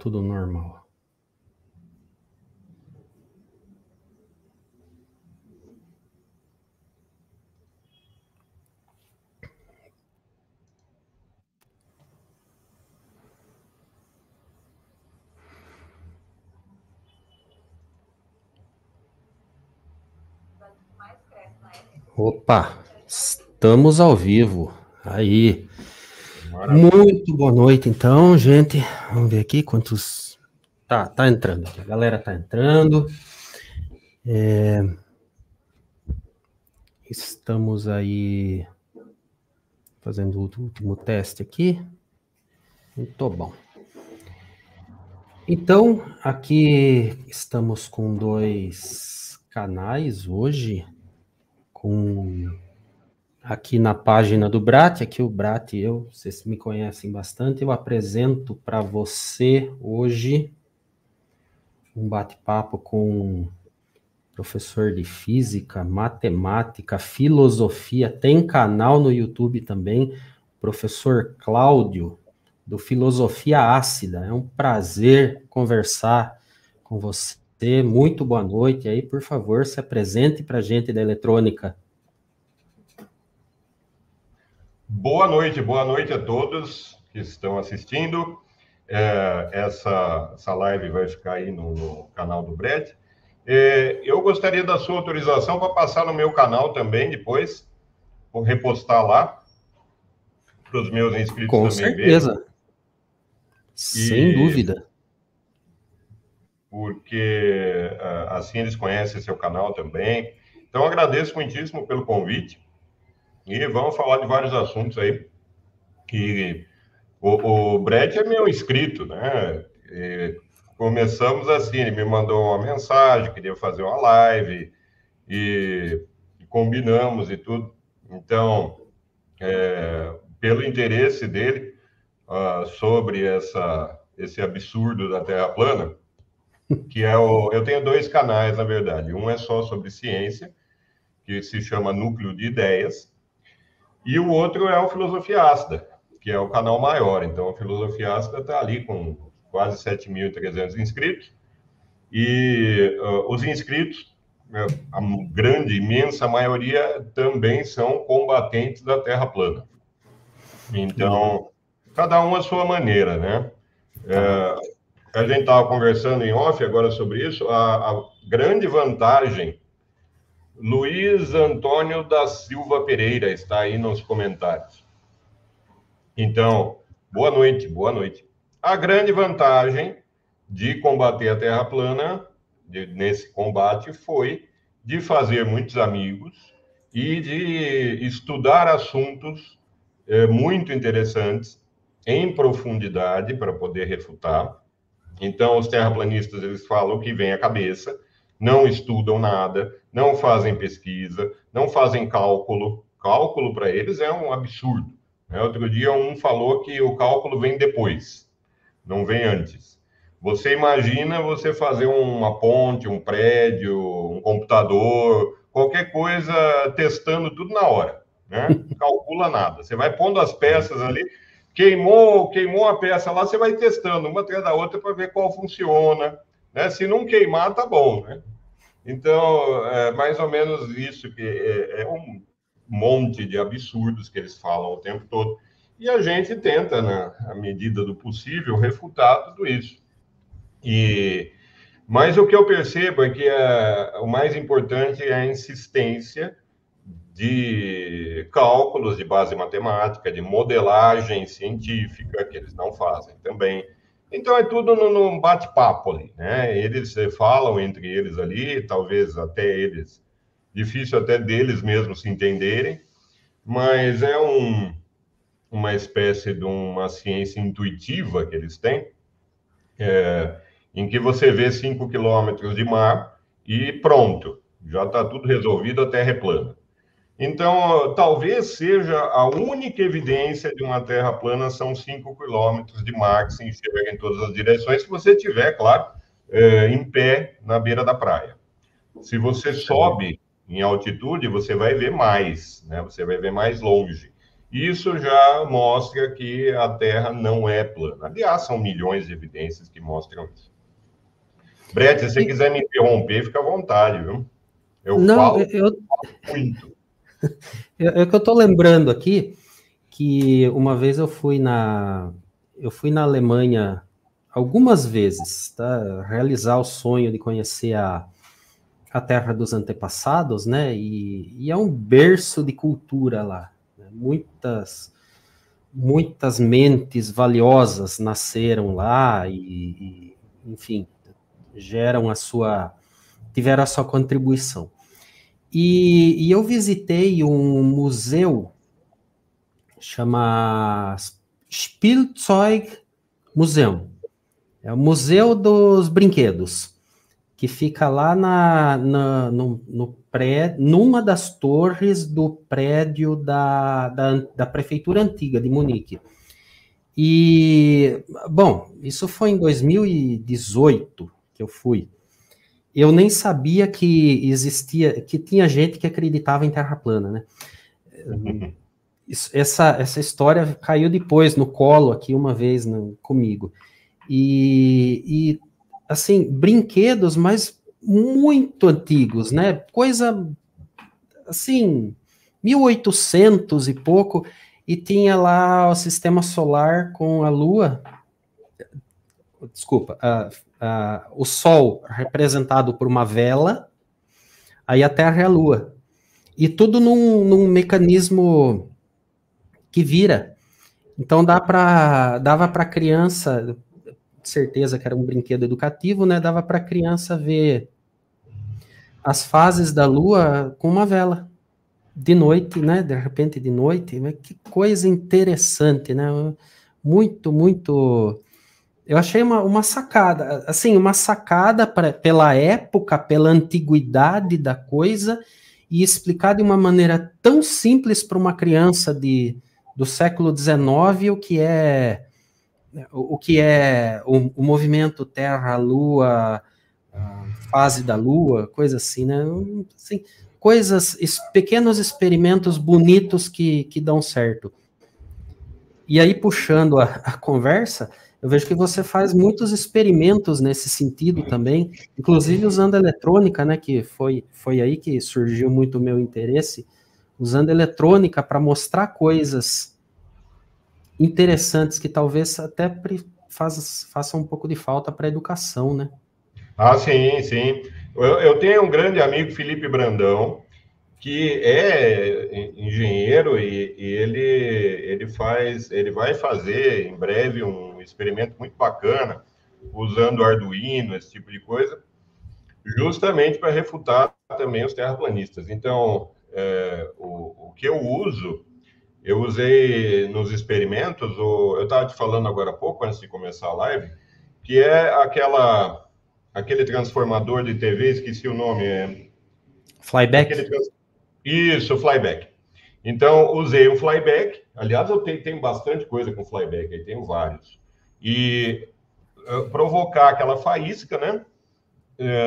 tudo normal. Opa, estamos ao vivo. Aí. Maravilha. Muito boa noite, então, gente. Vamos ver aqui quantos... Tá entrando. A galera tá entrando. Estamos aí fazendo o último teste aqui. Muito bom. Então, aqui estamos com 2 canais hoje, aqui na página do Brat, aqui o Brat e eu, vocês me conhecem bastante, eu apresento para você hoje um bate-papo com professor de física, matemática, filosofia, tem canal no YouTube também, professor Cláudio, do Filosofia Ácida. É um prazer conversar com você. Muito boa noite. Aí, por favor, se apresente para a gente da eletrônica. Boa noite a todos que estão assistindo. Essa live vai ficar aí no canal do Brat. Eu gostaria da sua autorização para passar no meu canal também depois. Vou repostar lá para os meus inscritos com também verem. Com certeza. Sem dúvida. Porque assim eles conhecem seu canal também. Então, agradeço muitíssimo pelo convite. E vamos falar de vários assuntos aí. Que o Brat é meu inscrito, né? Começamos assim, ele me mandou uma mensagem, queria fazer uma live, e combinamos e tudo. Então, pelo interesse dele sobre esse absurdo da Terra plana, que eu tenho 2 canais, na verdade. Um é só sobre ciência, que se chama Núcleo de Ideias, e o outro é o Filosofia Ácida, que é o canal maior. Então, a Filosofia Ácida está ali com quase 7.300 inscritos, e os inscritos, a grande, imensa maioria, também são combatentes da Terra plana. Então, cada um à sua maneira, né? A gente estava conversando em off agora sobre isso, a grande vantagem... Luiz Antônio da Silva Pereira está aí nos comentários. Então, boa noite. A grande vantagem de combater a Terra plana, nesse combate, foi de fazer muitos amigos e de estudar assuntos muito interessantes, em profundidade, para poder refutar. Então, os terraplanistas, eles falam o que vem à cabeça, não estudam nada, não fazem pesquisa, não fazem cálculo. Cálculo, para eles, é um absurdo. Outro dia, um falou que o cálculo vem depois, não vem antes. Você imagina você fazer uma ponte, um prédio, um computador, qualquer coisa, testando tudo na hora, né? Calcula nada. Você vai pondo as peças ali, queimou a peça lá, você vai testando uma atrás da outra para ver qual funciona, né? Se não queimar, tá bom, né? Então, é mais ou menos isso, que é um monte de absurdos que eles falam o tempo todo. E a gente tenta, na medida do possível, refutar tudo isso. Mas o que eu percebo é que o mais importante é a insistência de cálculos de base matemática, de modelagem científica, que eles não fazem também. Então, é tudo num bate-papo ali, né? Eles falam entre eles ali, talvez até eles... Difícil até deles mesmos se entenderem, mas é uma espécie de uma ciência intuitiva que eles têm, em que você vê 5 quilômetros de mar e pronto, já está tudo resolvido, a Terra é plana. Então, talvez seja a única evidência de uma Terra plana são 5 quilômetros de mar que se enxerga em todas as direções, se você estiver, claro, em pé na beira da praia. Se você sobe em altitude, você vai ver mais, né? Você vai ver mais longe. Isso já mostra que a Terra não é plana. Aliás, são milhões de evidências que mostram isso. Brett, se você quiser me interromper, fica à vontade, viu? Eu Não, falo muito. É que eu estou lembrando aqui que uma vez eu fui na Alemanha algumas vezes, tá? Realizar o sonho de conhecer a terra dos antepassados, né? E é um berço de cultura lá, né? Muitas mentes valiosas nasceram lá enfim, tiveram a sua contribuição. E eu visitei um museu, chama Spielzeug Museum. É o Museu dos Brinquedos, que fica lá numa das torres do prédio da prefeitura antiga de Munique. E, bom, isso foi em 2018 que eu fui. Eu nem sabia que tinha gente que acreditava em terra plana, né? Essa história caiu depois no colo aqui uma vez comigo. E assim, brinquedos, mas muito antigos, né? Coisa assim, 1800 e pouco, e tinha lá o sistema solar com a Lua, desculpa, o Sol representado por uma vela, aí a Terra e a Lua. E tudo num mecanismo que vira. Então dava para criança, certeza que era um brinquedo educativo, né? Dava para criança ver as fases da Lua com uma vela de noite, né? De repente de noite, mas que coisa interessante, né? Muito. Eu achei uma sacada, assim, uma sacada pela época, pela antiguidade da coisa, e explicar de uma maneira tão simples para uma criança do século XIX o que é o movimento Terra-Lua, fase da Lua, coisa assim, né? Assim, pequenos experimentos bonitos que dão certo. E aí, puxando a conversa, eu vejo que você faz muitos experimentos nesse sentido também, inclusive usando eletrônica, né? Que foi aí que surgiu muito o meu interesse, usando eletrônica para mostrar coisas interessantes que talvez até façam um pouco de falta para a educação, né? Ah, sim, sim. Eu tenho um grande amigo, Felipe Brandão, que é engenheiro e ele vai fazer em breve um experimento muito bacana usando Arduino, esse tipo de coisa, justamente para refutar também os terraplanistas. Então, o que eu usei nos experimentos, eu estava te falando agora há pouco, antes de começar a live, que é aquele transformador de TV, esqueci o nome. Flyback? Isso, flyback. Então, usei o flyback. Aliás, eu tenho bastante coisa com flyback, aí tenho vários. E provocar aquela faísca, né?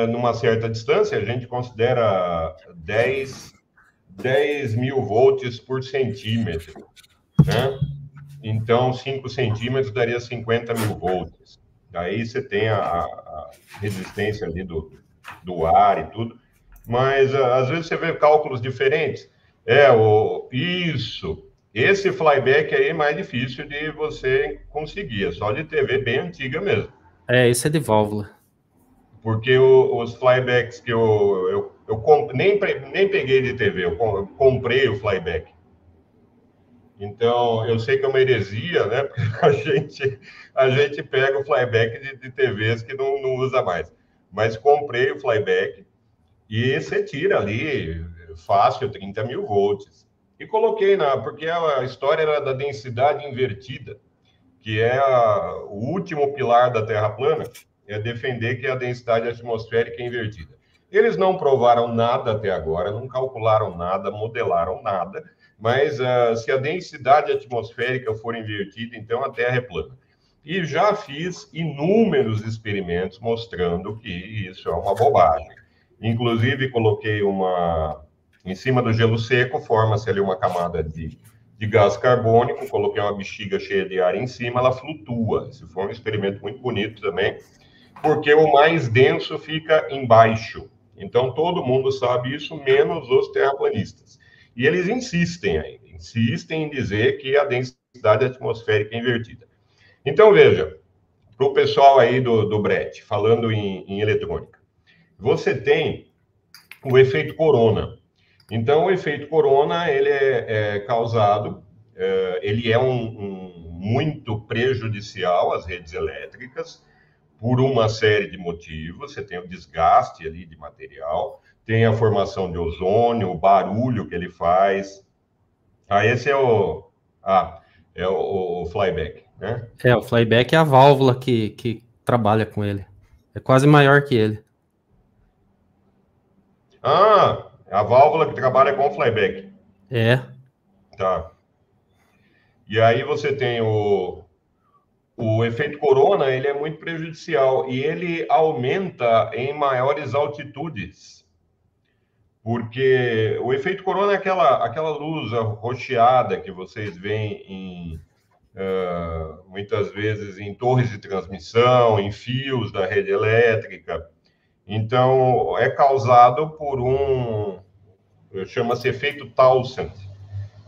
Numa certa distância, a gente considera 10 mil volts por centímetro, né? Então, 5 centímetros daria 50 mil volts. Daí você tem a resistência ali do ar e tudo. Mas, às vezes, você vê cálculos diferentes. Isso. Esse flyback aí é mais difícil de você conseguir. É só de TV bem antiga mesmo. Esse é de válvula. Porque os flybacks que eu nem peguei de TV, eu comprei o flyback. Então, eu sei que é uma heresia, né? Porque a gente pega o flyback de TVs que não usa mais. Mas comprei o flyback e você tira ali fácil 30 mil volts. E coloquei porque a história era da densidade invertida, que é o último pilar da Terra plana, é defender que a densidade atmosférica é invertida. Eles não provaram nada até agora, não calcularam nada, modelaram nada, mas se a densidade atmosférica for invertida, então a Terra é plana. E já fiz inúmeros experimentos mostrando que isso é uma bobagem. Inclusive, coloquei em cima do gelo seco, forma-se ali uma camada de de gás carbônico, coloquei uma bexiga cheia de ar em cima, ela flutua. Esse foi um experimento muito bonito também, porque o mais denso fica embaixo. Então, todo mundo sabe isso, menos os terraplanistas. E eles insistem ainda, insistem em dizer que a densidade atmosférica é invertida. Então, veja, para o pessoal aí do Brett, falando em eletrônica, você tem o efeito corona. Então, o efeito corona, ele é causado, ele é muito prejudicial às redes elétricas, por uma série de motivos. Você tem o desgaste ali de material, tem a formação de ozônio, o barulho que ele faz. Esse é o flyback, né? O flyback é a válvula que trabalha com ele. É quase maior que ele. A válvula que trabalha com o flyback. Tá. E aí você tem o efeito corona, ele é muito prejudicial e ele aumenta em maiores altitudes. Porque o efeito corona é aquela luz rocheada que vocês veem muitas vezes em torres de transmissão, em fios da rede elétrica. Então, é causado por chama-se efeito Townsend.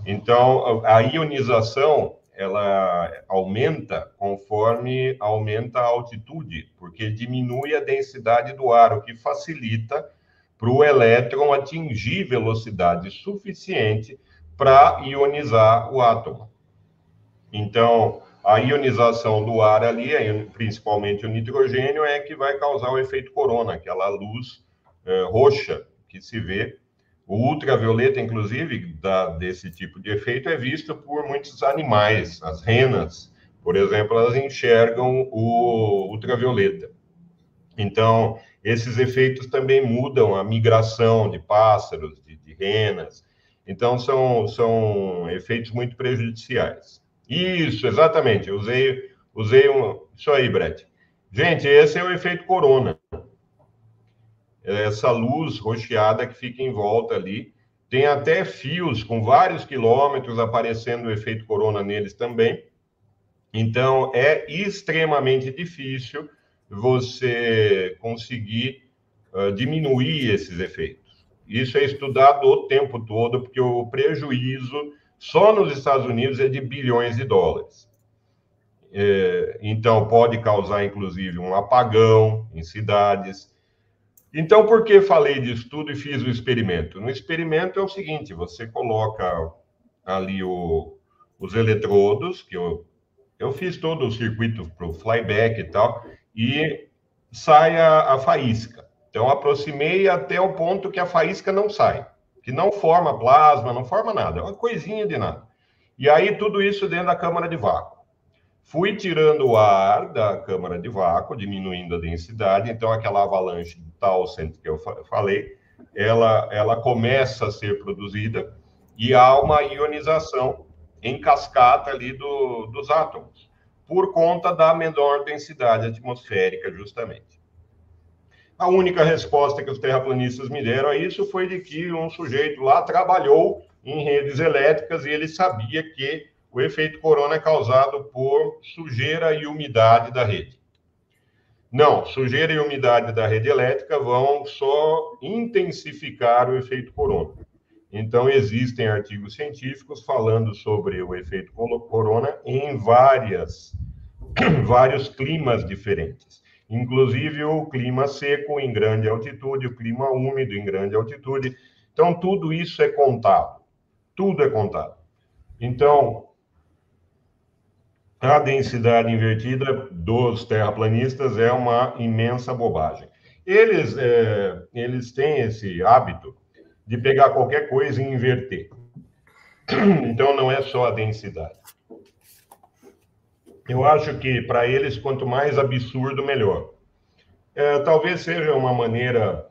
Então, a ionização, ela aumenta conforme aumenta a altitude, porque diminui a densidade do ar, o que facilita para o elétron atingir velocidade suficiente para ionizar o átomo. Então, a ionização do ar ali, principalmente o nitrogênio, é que vai causar o efeito corona, aquela luz roxa que se vê. O ultravioleta, inclusive, desse tipo de efeito é visto por muitos animais. As renas, por exemplo, elas enxergam o ultravioleta. Então, esses efeitos também mudam a migração de pássaros, de renas. Então, são efeitos muito prejudiciais. Isso, exatamente. Usei isso aí, Brett. Gente, esse é o efeito corona. Essa luz rocheada que fica em volta ali. Tem até fios com vários quilômetros aparecendo o efeito corona neles também. Então, é extremamente difícil você conseguir diminuir esses efeitos. Isso é estudado o tempo todo, porque o prejuízo só nos Estados Unidos é de bilhões de dólares. Então, pode causar, inclusive, um apagão em cidades. Então, por que falei disso tudo e fiz o experimento? No experimento é o seguinte, você coloca ali os eletrodos, que eu fiz todo o circuito para o flyback e tal, e sai a faísca. Então, aproximei até o ponto que a faísca não sai, que não forma plasma, não forma nada, é uma coisinha de nada. E aí, tudo isso dentro da câmara de vácuo. Fui tirando o ar da câmara de vácuo, diminuindo a densidade, então aquela avalanche de Townsend que eu falei, ela começa a ser produzida e há uma ionização em cascata ali dos átomos, por conta da menor densidade atmosférica, justamente. A única resposta que os terraplanistas me deram a isso foi de que um sujeito lá trabalhou em redes elétricas e ele sabia que o efeito corona é causado por sujeira e umidade da rede. Não, sujeira e umidade da rede elétrica vão só intensificar o efeito corona. Então, existem artigos científicos falando sobre o efeito corona em vários climas diferentes. Inclusive o clima seco em grande altitude, o clima úmido em grande altitude. Então, tudo isso é contado. Tudo é contado. Então, a densidade invertida dos terraplanistas é uma imensa bobagem. Eles têm esse hábito de pegar qualquer coisa e inverter. Então, não é só a densidade. Eu acho que, para eles, quanto mais absurdo, melhor. Talvez seja uma maneira,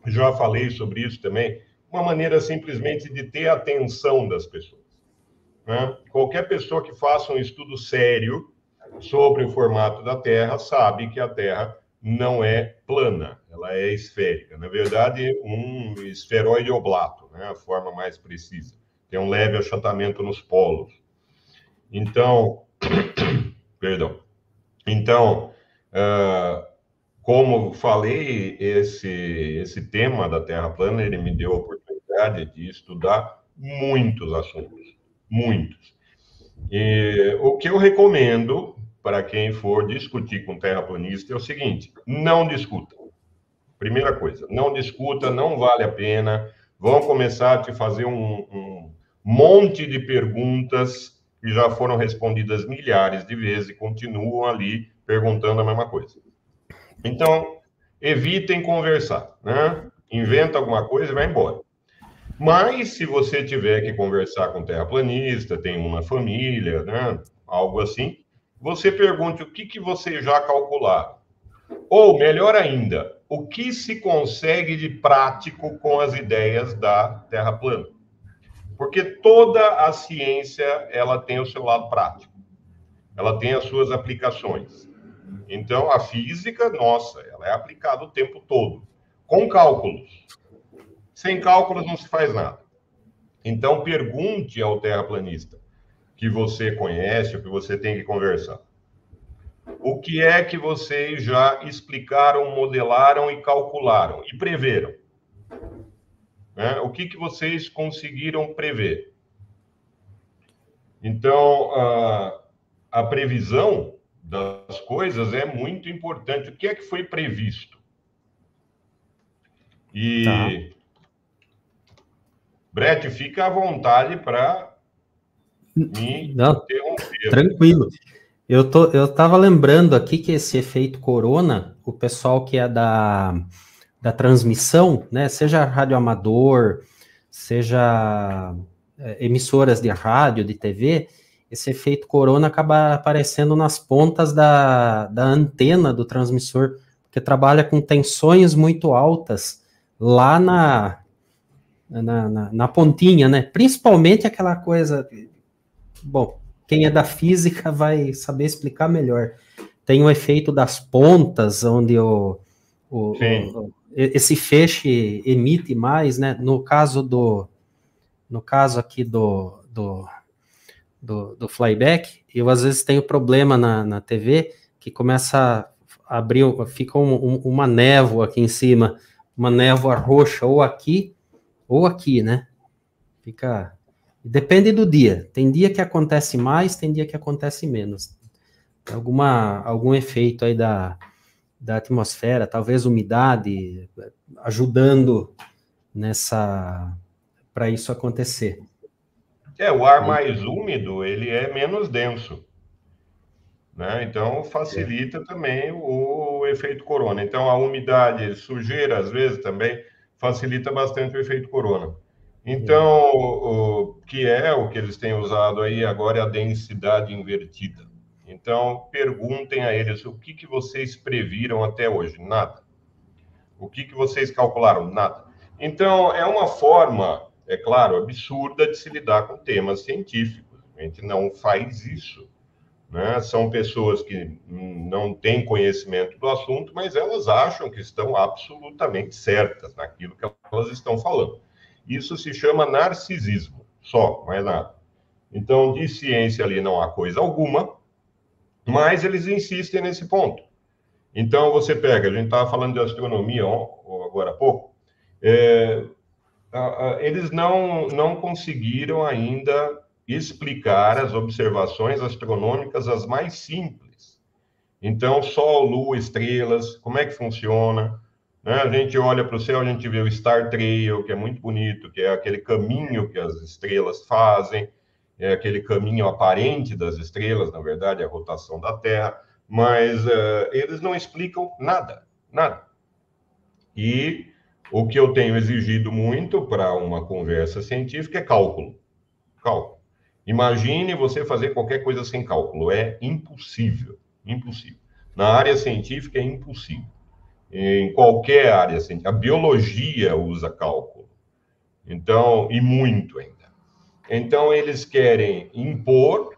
já falei sobre isso também, uma maneira simplesmente de ter a atenção das pessoas. Né? Qualquer pessoa que faça um estudo sério sobre o formato da Terra sabe que a Terra não é plana, ela é esférica. Na verdade, um esferoide oblato, né? A forma mais precisa. tem um leve achatamento nos polos. Então, perdão. Então, como falei, esse tema da Terra plana, ele me deu a oportunidade de estudar muitos assuntos, muitos. E o que eu recomendo para quem for discutir com terraplanista é o seguinte: não discuta. Primeira coisa, não discuta, não vale a pena. Vão começar a te fazer um monte de perguntas que já foram respondidas milhares de vezes e continuam ali perguntando a mesma coisa. Então, evitem conversar, né? Inventa alguma coisa e vai embora. Mas, se você tiver que conversar com terraplanista, tem um na família, né? Algo assim, você pergunte o que você já calcularam. Ou, melhor ainda, o que se consegue de prático com as ideias da Terra plana. Porque toda a ciência, ela tem o seu lado prático. Ela tem as suas aplicações. Então, a física, nossa, ela é aplicada o tempo todo, com cálculos. Sem cálculos não se faz nada. Então, pergunte ao terraplanista que você conhece, ou que você tem que conversar. O que é que vocês já explicaram, modelaram e calcularam e preveram? Né? O que vocês conseguiram prever? Então, a previsão das coisas é muito importante. O que é que foi previsto? E, Brett, fica à vontade para me interromper. Tranquilo. Eu estava lembrando aqui que esse efeito corona, o pessoal que é da transmissão, né, seja radioamador, seja emissoras de rádio, de TV, esse efeito corona acaba aparecendo nas pontas da antena do transmissor, porque trabalha com tensões muito altas lá na pontinha, né? Principalmente aquela coisa... Bom, quem é da física vai saber explicar melhor. Tem o efeito das pontas, onde esse feixe emite mais, né? No caso aqui do flyback, eu às vezes tenho problema na TV, que começa a abrir, fica uma névoa aqui em cima, uma névoa roxa, ou aqui, né? Fica... Depende do dia. Tem dia que acontece mais, tem dia que acontece menos. Algum efeito aí da atmosfera, talvez umidade, ajudando para isso acontecer. O ar mais úmido, ele é menos denso, né? Então, facilita também o efeito corona. Então, a umidade, sujeira, às vezes, também facilita bastante o efeito corona. Então, o que eles têm usado aí agora é a densidade invertida. Então, perguntem a eles o que vocês previram até hoje. Nada. O que vocês calcularam? Nada. Então, é uma forma, é claro, absurda de se lidar com temas científicos. A gente não faz isso, né? São pessoas que não têm conhecimento do assunto, mas elas acham que estão absolutamente certas naquilo que elas estão falando. Isso se chama narcisismo, só, mais nada. Então, de ciência ali não há coisa alguma, mas eles insistem nesse ponto. Então, você pega, a gente estava falando de astronomia agora há pouco, eles não conseguiram ainda explicar as observações astronômicas as mais simples. Então, Sol, Lua, estrelas, como é que funciona? Né? A gente olha para o céu, a gente vê o Star Trail, que é muito bonito, que é aquele caminho que as estrelas fazem, é aquele caminho aparente das estrelas, na verdade, é a rotação da Terra, mas eles não explicam nada, nada. E o que eu tenho exigido muito para uma conversa científica é cálculo. Cálculo. Imagine você fazer qualquer coisa sem cálculo, é impossível, impossível. Na área científica é impossível. Em qualquer área científica. A biologia usa cálculo. Então, e muito ainda. Então, eles querem impor,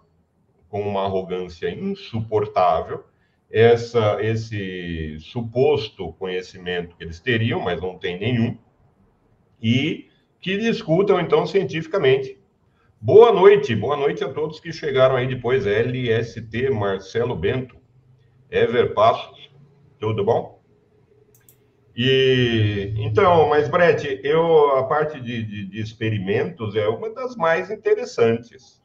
com uma arrogância insuportável, esse suposto conhecimento que eles teriam, mas não tem nenhum, e que discutam, então, cientificamente Boa noite a todos que chegaram aí depois. LST, Marcelo Bento, Ever Passos, tudo bom? E então, mas Brett, a parte de experimentos é uma das mais interessantes.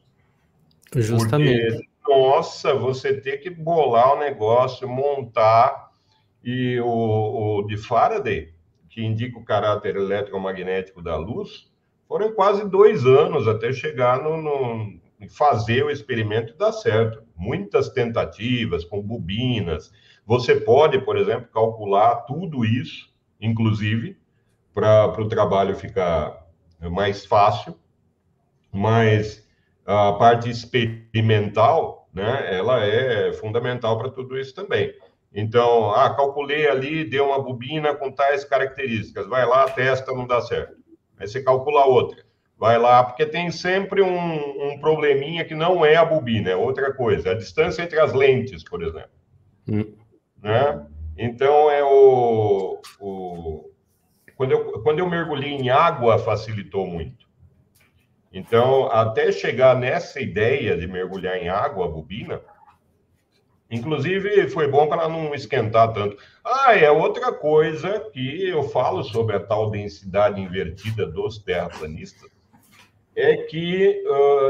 Justamente. Porque, nossa, você ter que bolar o negócio, montar, e o de Faraday, que indica o caráter eletromagnético da luz, foram quase 2 anos até chegar fazer o experimento e dar certo. Muitas tentativas com bobinas. Você pode, por exemplo, calcular tudo isso, inclusive, para o trabalho ficar mais fácil, mas a parte experimental, né, ela é fundamental para tudo isso também. Então, calculei ali, deu uma bobina com tais características, vai lá, testa, não dá certo. Aí você calcula outra, vai lá, porque tem sempre um probleminha que não é a bobina, é outra coisa, a distância entre as lentes, por exemplo. Né? Então, quando eu mergulhei em água, facilitou muito. Então, até chegar nessa ideia de mergulhar em água, a bobina, inclusive foi bom para não esquentar tanto. É outra coisa que eu falo sobre a tal densidade invertida dos terraplanistas, é que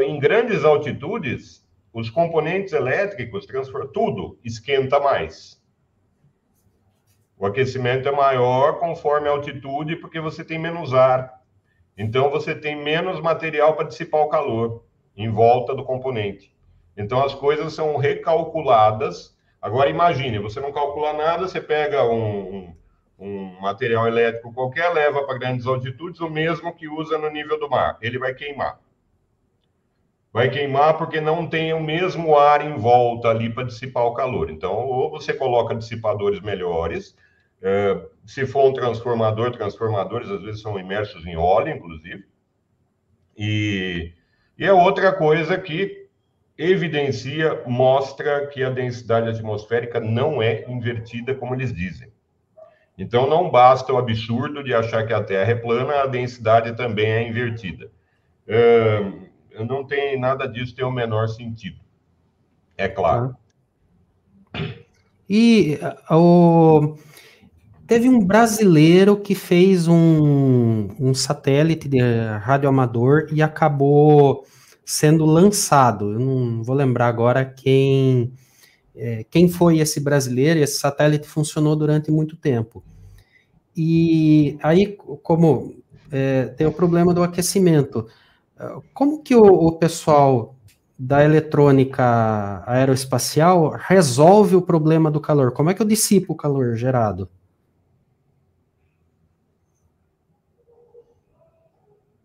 em grandes altitudes, os componentes elétricos, tudo esquenta mais. O aquecimento é maior conforme a altitude, porque você tem menos ar. Então, você tem menos material para dissipar o calor em volta do componente. Então, as coisas são recalculadas. Agora, imagine, você não calcula nada, você pega um material elétrico qualquer, leva para grandes altitudes, o mesmo que usa no nível do mar. Ele vai queimar. Vai queimar porque não tem o mesmo ar em volta ali para dissipar o calor. Então, ou você coloca dissipadores melhores, se for um transformador, transformadores às vezes são imersos em óleo, inclusive. E é outra coisa que evidencia, mostra que a densidade atmosférica não é invertida como eles dizem. Então, não basta o absurdo de achar que a Terra é plana, a densidade também é invertida. Não tem nada disso, tem o menor sentido. É claro. E teve um brasileiro que fez um satélite de radioamador e acabou sendo lançado. Eu não vou lembrar agora quem foi esse brasileiro. Esse satélite funcionou durante muito tempo. E aí, como tem o problema do aquecimento, como que o pessoal da eletrônica aeroespacial resolve o problema do calor? Como é que eu dissipo o calor gerado?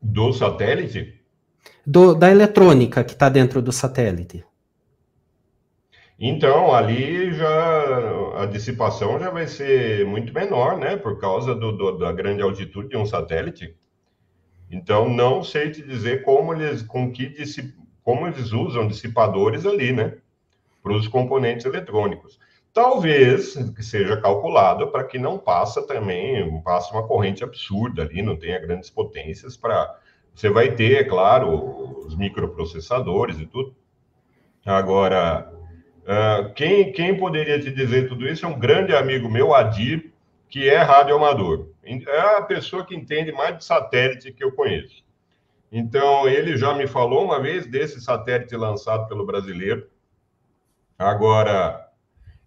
Do satélite? Da eletrônica que está dentro do satélite. Então, ali já a dissipação já vai ser muito menor, né? Por causa da grande altitude de um satélite. Então, não sei te dizer como eles usam dissipadores ali, né? Para os componentes eletrônicos. Talvez seja calculado para que não passe uma corrente absurda ali, não tenha grandes potências para... Você vai ter, é claro, os microprocessadores e tudo. Agora, quem poderia te dizer tudo isso é um grande amigo meu, Adir, que é radioamador. É a pessoa que entende mais de satélite que eu conheço. Então, ele já me falou uma vez desse satélite lançado pelo brasileiro. Agora,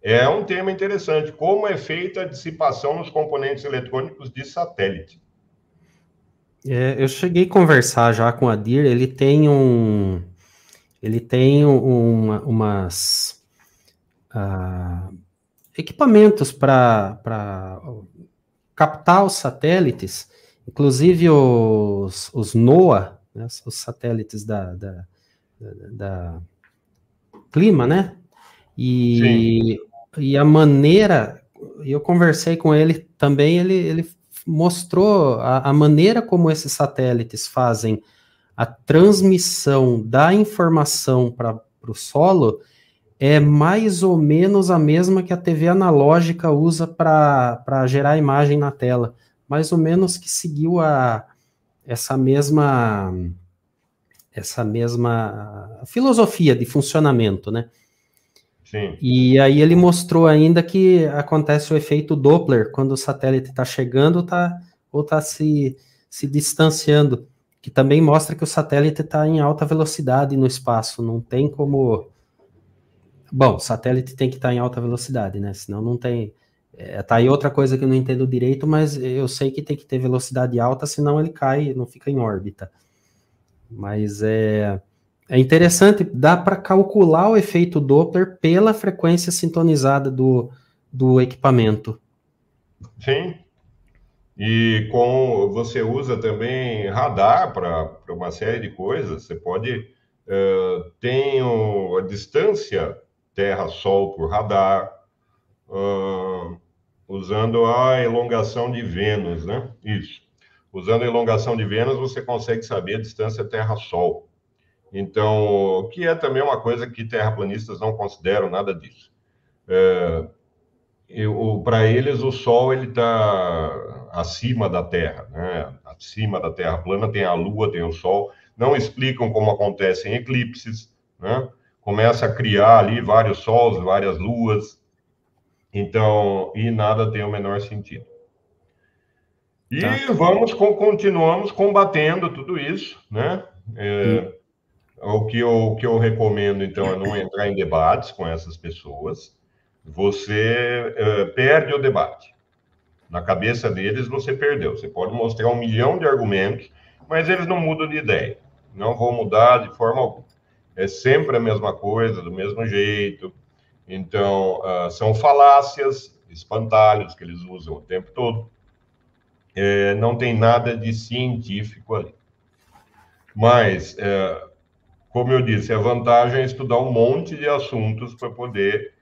é um tema interessante, como é feita a dissipação nos componentes eletrônicos de satélite. Eu cheguei a conversar já com a Adir, ele tem umas equipamentos para captar os satélites, inclusive os NOAA, né, os satélites da clima, né? E a maneira, eu conversei com ele também, ele mostrou a maneira como esses satélites fazem a transmissão da informação para o solo é mais ou menos a mesma que a TV analógica usa para gerar imagem na tela. Mais ou menos que seguiu essa mesma essa mesma filosofia de funcionamento, né? Sim. E aí ele mostrou ainda que acontece o efeito Doppler quando o satélite está chegando ou está se distanciando, que também mostra que o satélite está em alta velocidade no espaço, não tem como... Bom, o satélite tem que estar em alta velocidade, né? Senão não tem... tá aí outra coisa que eu não entendo direito, mas eu sei que tem que ter velocidade alta, senão ele cai, não fica em órbita. Mas é interessante, dá para calcular o efeito Doppler pela frequência sintonizada do equipamento. Sim. E você usa também radar para uma série de coisas. Você pode tem a distância Terra-Sol por radar, usando a elongação de Vênus, né? Isso. Usando a elongação de Vênus, você consegue saber a distância Terra-Sol. Então, que é também uma coisa que terraplanistas não consideram nada disso. Para eles, o Sol ele está acima da Terra, né? Acima da Terra plana tem a Lua, tem o Sol. Não explicam como acontecem eclipses, né? Começa a criar ali vários sols, várias luas. Então, e nada tem o menor sentido. E continuamos combatendo tudo isso, né? O que eu recomendo, então, é não entrar em debates com essas pessoas. Você perde o debate. Na cabeça deles, você perdeu. Você pode mostrar 1 milhão de argumentos, mas eles não mudam de ideia. Não vão mudar de forma alguma. É sempre a mesma coisa, do mesmo jeito. Então, são falácias, espantalhos que eles usam o tempo todo. Não tem nada de científico ali. Mas, como eu disse, a vantagem é estudar um monte de assuntos para poder...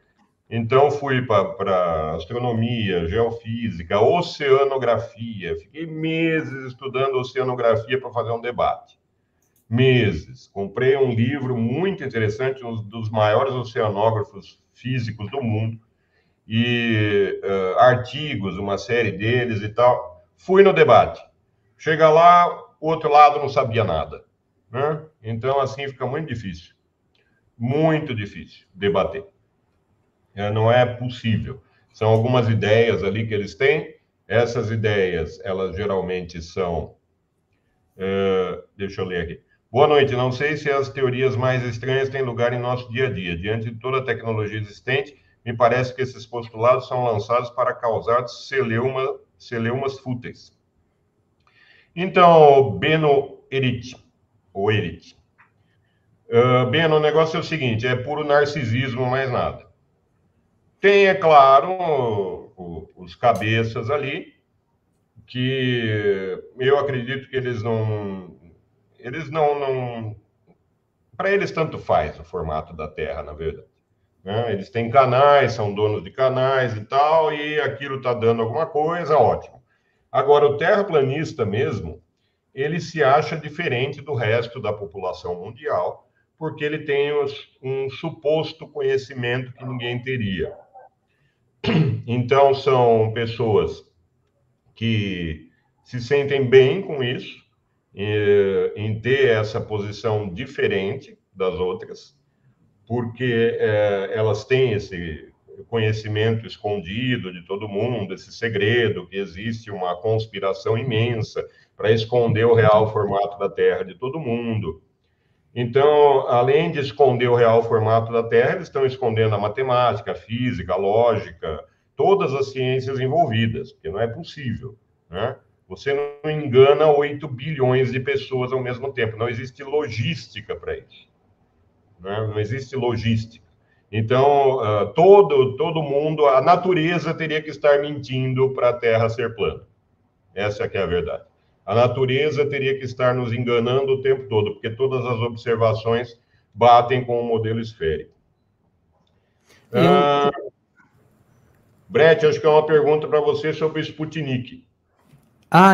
Então, fui para astronomia, geofísica, oceanografia. Fiquei meses estudando oceanografia para fazer um debate. Meses. Comprei um livro muito interessante, um dos maiores oceanógrafos físicos do mundo, e artigos, uma série deles e tal. Fui no debate. Chega lá, o outro lado não sabia nada, né? Então, assim, fica muito difícil debater. Não é possível. São algumas ideias ali que eles têm. Essas ideias, elas geralmente são... deixa eu ler aqui. Boa noite. Não sei se as teorias mais estranhas têm lugar em nosso dia a dia. Diante de toda a tecnologia existente, me parece que esses postulados são lançados para causar celeumas fúteis. Então, Beno Erit, ou Erit. Beno, o negócio é o seguinte, é puro narcisismo, mais nada. Tem, é claro, os cabeças ali, que eu acredito que eles não... Para eles, tanto faz o formato da Terra, na verdade. Né? Eles têm canais, são donos de canais e tal, e aquilo está dando alguma coisa, ótimo. Agora, o terraplanista mesmo, ele se acha diferente do resto da população mundial, porque ele tem um suposto conhecimento que ninguém teria. Então, são pessoas que se sentem bem com isso, em ter essa posição diferente das outras, porque elas têm esse conhecimento escondido de todo mundo, esse segredo, que existe uma conspiração imensa para esconder o real formato da Terra de todo mundo. Então, além de esconder o real formato da Terra, eles estão escondendo a matemática, a física, a lógica, todas as ciências envolvidas, porque não é possível, né? Você não engana 8 bilhões de pessoas ao mesmo tempo, não existe logística para isso, né? Não existe logística. Então, todo mundo, a natureza teria que estar mentindo para a Terra ser plana. Essa que é a verdade. A natureza teria que estar nos enganando o tempo todo, porque todas as observações batem com o modelo esférico. Brett, acho que é uma pergunta para você sobre o Sputnik.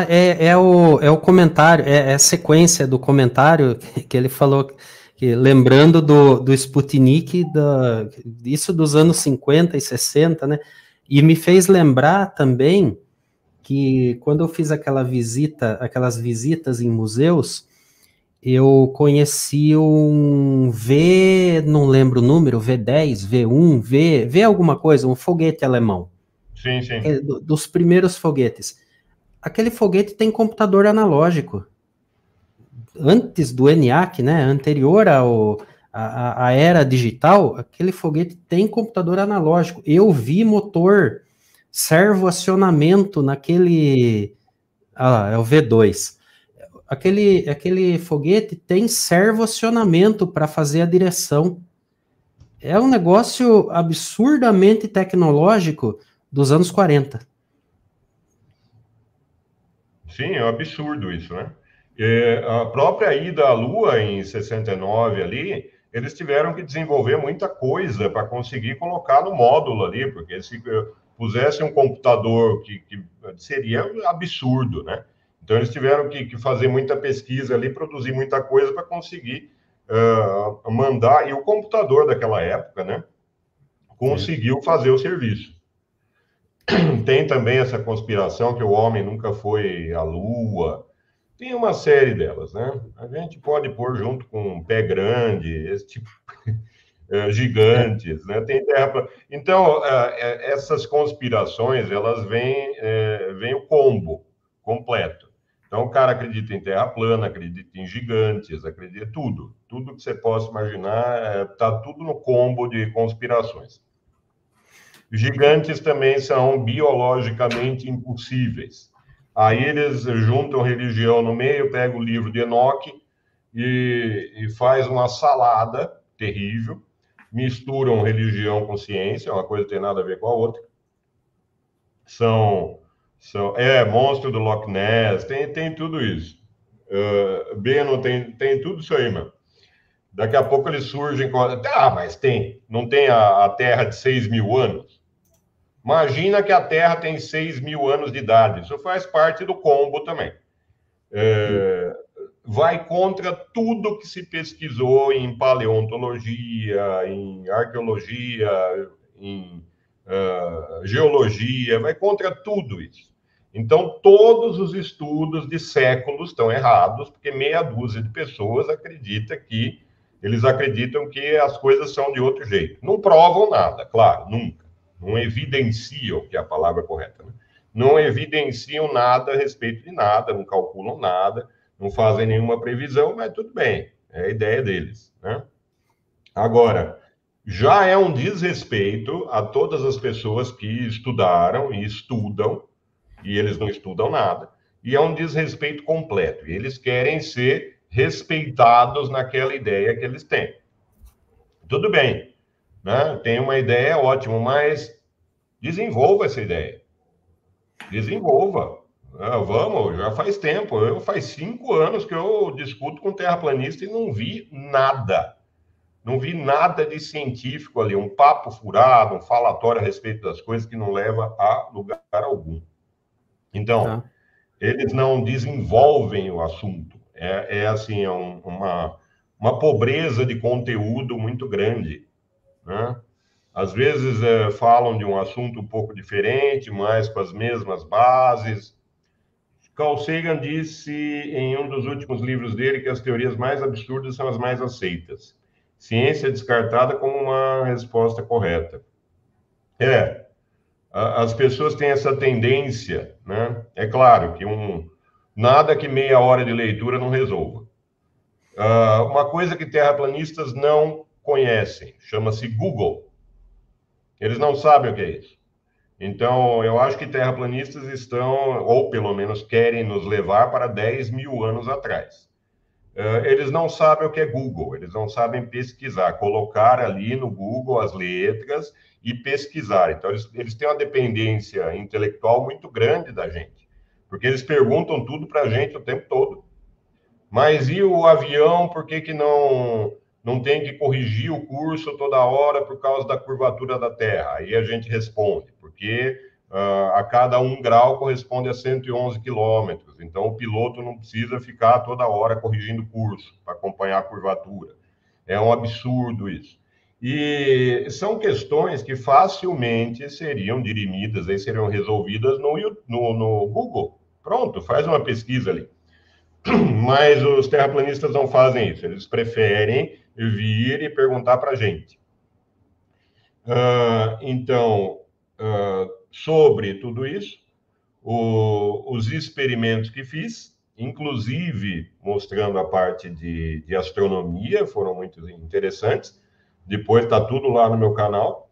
É o comentário, é a sequência do comentário que ele falou, que, lembrando do Sputnik, isso dos anos 50 e 60, né? E me fez lembrar também que quando eu fiz aquelas visitas em museus, eu conheci um V, não lembro o número, V10, V1, V alguma coisa, um foguete alemão. Sim, sim. Dos primeiros foguetes. Aquele foguete tem computador analógico. Antes do ENIAC, né, anterior à era digital, aquele foguete tem computador analógico. Eu vi motor servo-acionamento naquele... Ah, é o V2. Aquele foguete tem servo-acionamento para fazer a direção. É um negócio absurdamente tecnológico dos anos 40. Sim, é um absurdo isso, né? A própria ida à Lua em 69 ali, eles tiveram que desenvolver muita coisa para conseguir colocar no módulo ali, porque se pusesse um computador que seria absurdo, né? Então eles tiveram que fazer muita pesquisa ali, produzir muita coisa para conseguir mandar, e o computador daquela época, né? Conseguiu fazer o serviço. Tem também essa conspiração que o homem nunca foi à Lua. Tem uma série delas, né? A gente pode pôr junto com um Pé Grande, esse tipo, gigantes, né? Tem terra. Então, essas conspirações, elas vêm o combo completo. Então, o cara acredita em terra plana, acredita em gigantes, acredita em tudo. Tudo que você possa imaginar, está tudo no combo de conspirações. Gigantes também são biologicamente impossíveis. Aí eles juntam religião no meio, pegam o livro de Enoque e faz uma salada terrível, misturam religião com ciência, uma coisa não tem nada a ver com a outra. Monstro do Loch Ness, tem tudo isso. Beno tem tudo isso aí, mano. Daqui a pouco eles surgem com... mas não tem a Terra de 6.000 anos? Imagina que a Terra tem 6.000 anos de idade. Isso faz parte do combo também. Vai contra tudo que se pesquisou em paleontologia, em arqueologia, em geologia, vai contra tudo isso. Então, todos os estudos de séculos estão errados, porque meia dúzia de pessoas eles acreditam que as coisas são de outro jeito. Não provam nada, claro, nunca. Não evidenciam, que é a palavra correta, né? Não evidenciam nada a respeito de nada, não calculam nada, não fazem nenhuma previsão, mas tudo bem, é a ideia deles, né? Agora, já é um desrespeito a todas as pessoas que estudaram e estudam, e eles não estudam nada, e é um desrespeito completo. E eles querem ser respeitados naquela ideia que eles têm. Tudo bem, né? Tem uma ideia, ótimo, mas desenvolva essa ideia. Desenvolva. Vamos, já faz tempo. Faz 5 anos que eu discuto com terraplanista e não vi nada. Não vi nada de científico ali, um papo furado, um falatório a respeito das coisas que não leva a lugar algum. Então, eles não desenvolvem o assunto. Assim, uma pobreza de conteúdo muito grande, né? Às vezes falam de um assunto um pouco diferente, mas com as mesmas bases. Carl Sagan disse em um dos últimos livros dele que as teorias mais absurdas são as mais aceitas. Ciência descartada como uma resposta correta. As pessoas têm essa tendência, né? É claro que nada que meia hora de leitura não resolva. Uma coisa que terraplanistas não conhecem, chama-se Google. Eles não sabem o que é isso. Então, eu acho que terraplanistas estão, ou pelo menos querem nos levar para 10.000 anos atrás. Eles não sabem o que é Google, eles não sabem pesquisar, colocar ali no Google as letras e pesquisar. Então, eles têm uma dependência intelectual muito grande da gente, porque eles perguntam tudo para a gente o tempo todo. Mas e o avião, por que não tem que corrigir o curso toda hora por causa da curvatura da Terra? Aí a gente responde, porque a cada 1 grau corresponde a 111 quilômetros. Então, o piloto não precisa ficar toda hora corrigindo o curso para acompanhar a curvatura. É um absurdo isso. E são questões que facilmente seriam dirimidas, seriam resolvidas no Google. Pronto, faz uma pesquisa ali. Mas os terraplanistas não fazem isso, eles preferem vir e perguntar para a gente. Então, sobre tudo isso, os experimentos que fiz, inclusive mostrando a parte de astronomia, foram muito interessantes. Depois está tudo lá no meu canal.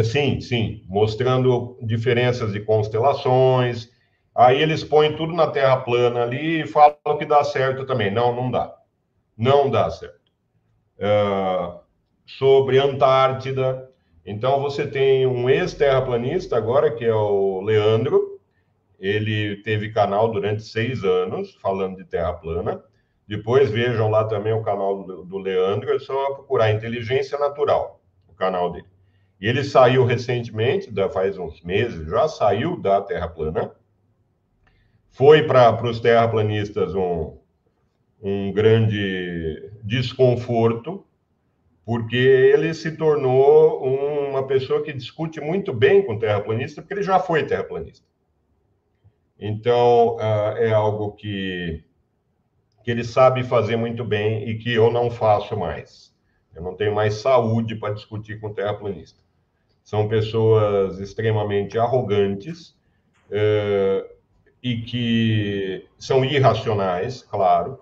Sim, mostrando diferenças de constelações. Aí eles põem tudo na Terra plana ali e falam que dá certo também. Não, não dá. Não dá certo. Sobre Antártida. Então, você tem um ex-terraplanista agora, que é o Leandro. Ele teve canal durante 6 anos, falando de Terra plana. Depois vejam lá também o canal do Leandro, é só procurar Inteligência Natural, o canal dele. E ele saiu recentemente, faz uns meses, já saiu da Terra plana. Foi para os terraplanistas um grande desconforto, porque ele se tornou uma pessoa que discute muito bem com terraplanista, porque ele já foi terraplanista. Então, é algo que ele sabe fazer muito bem e que eu não faço mais. Eu não tenho mais saúde para discutir com terraplanista. São pessoas extremamente arrogantes e que são irracionais, claro.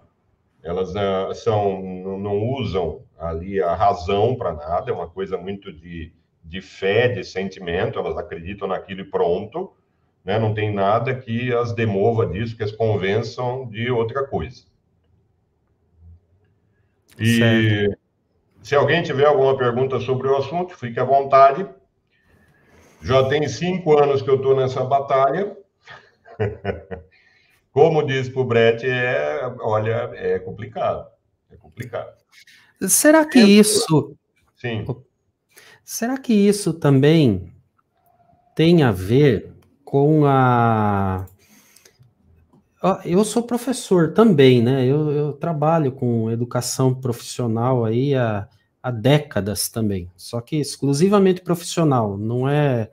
Elas não usam ali a razão para nada, é uma coisa muito de fé, de sentimento, elas acreditam naquilo e pronto, né? Não tem nada que as demova disso, que as convençam de outra coisa. E certo. Se alguém tiver alguma pergunta sobre o assunto, fique à vontade. Já tem 5 anos que eu estou nessa batalha. Como disse para o Brett, olha, é complicado. É complicado. Será que isso... Sim. Será que isso também tem a ver com a... Eu sou professor também, né? Eu trabalho com educação profissional aí há décadas também, só que exclusivamente profissional, não é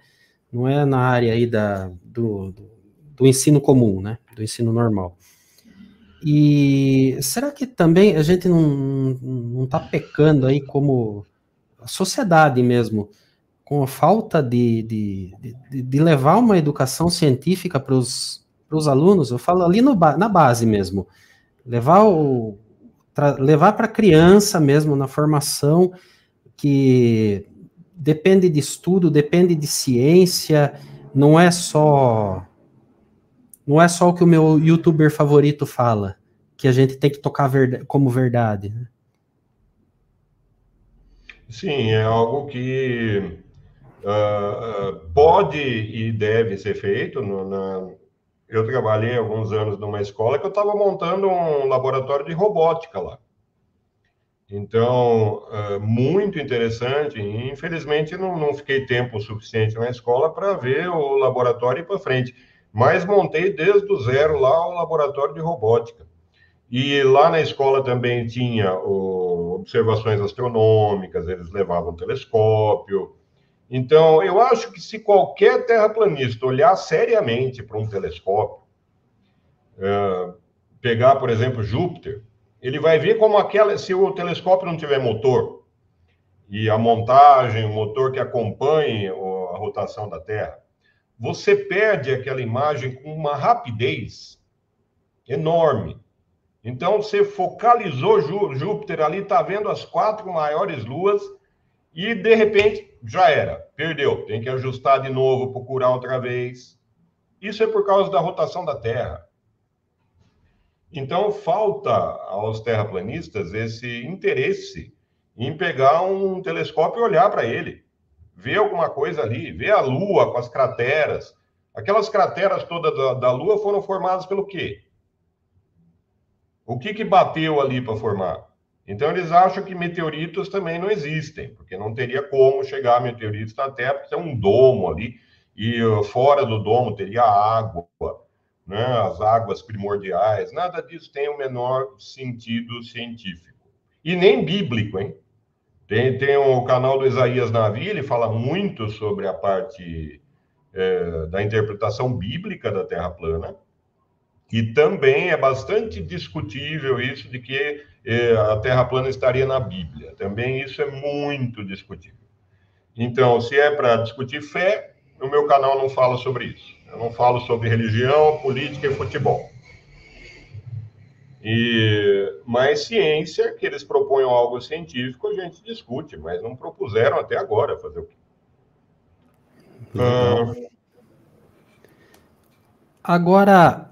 na área aí do ensino comum, né? Do ensino normal. E será que também a gente não está pecando aí como a sociedade mesmo, com a falta de levar uma educação científica para os alunos? Eu falo ali na base mesmo, levar para a criança mesmo, na formação, que depende de estudo, depende de ciência, não é só o que o meu youtuber favorito fala, que a gente tem que tocar como verdade. Sim, é algo que pode e deve ser feito. Eu trabalhei alguns anos numa escola que eu estava montando um laboratório de robótica lá. Então, muito interessante. Infelizmente, não fiquei tempo suficiente na escola para ver o laboratório ir para frente. Mas montei desde o zero lá o laboratório de robótica. E lá na escola também tinha observações astronômicas, eles levavam telescópio. Então, eu acho que se qualquer terraplanista olhar seriamente para um telescópio, pegar, por exemplo, Júpiter, ele vai ver como se o telescópio não tiver motor, e a montagem, o motor que acompanhe a rotação da Terra, você perde aquela imagem com uma rapidez enorme. Então, você focalizou Júpiter ali, está vendo as 4 maiores luas, e, de repente, já era, perdeu. Tem que ajustar de novo, procurar outra vez. Isso é por causa da rotação da Terra. Então, falta aos terraplanistas esse interesse em pegar um telescópio e olhar para ele, ver alguma coisa ali, ver a Lua com as crateras. Aquelas crateras todas da Lua foram formadas pelo quê? O que bateu ali para formar? Então, eles acham que meteoritos também não existem, porque não teria como chegar meteoritos na Terra, porque tem um domo ali, e fora do domo teria água, né, as águas primordiais. Nada disso tem o menor sentido científico. E nem bíblico, hein? Tem o canal do Isaías Navi, ele fala muito sobre a parte da interpretação bíblica da Terra plana. E também é bastante discutível isso de que a Terra plana estaria na Bíblia. Também isso é muito discutível. Então, se é para discutir fé, o meu canal não fala sobre isso. Eu não falo sobre religião, política e futebol. Mas ciência, que eles proponham algo científico, a gente discute, mas não propuseram até agora fazer o quê? Legal. Agora,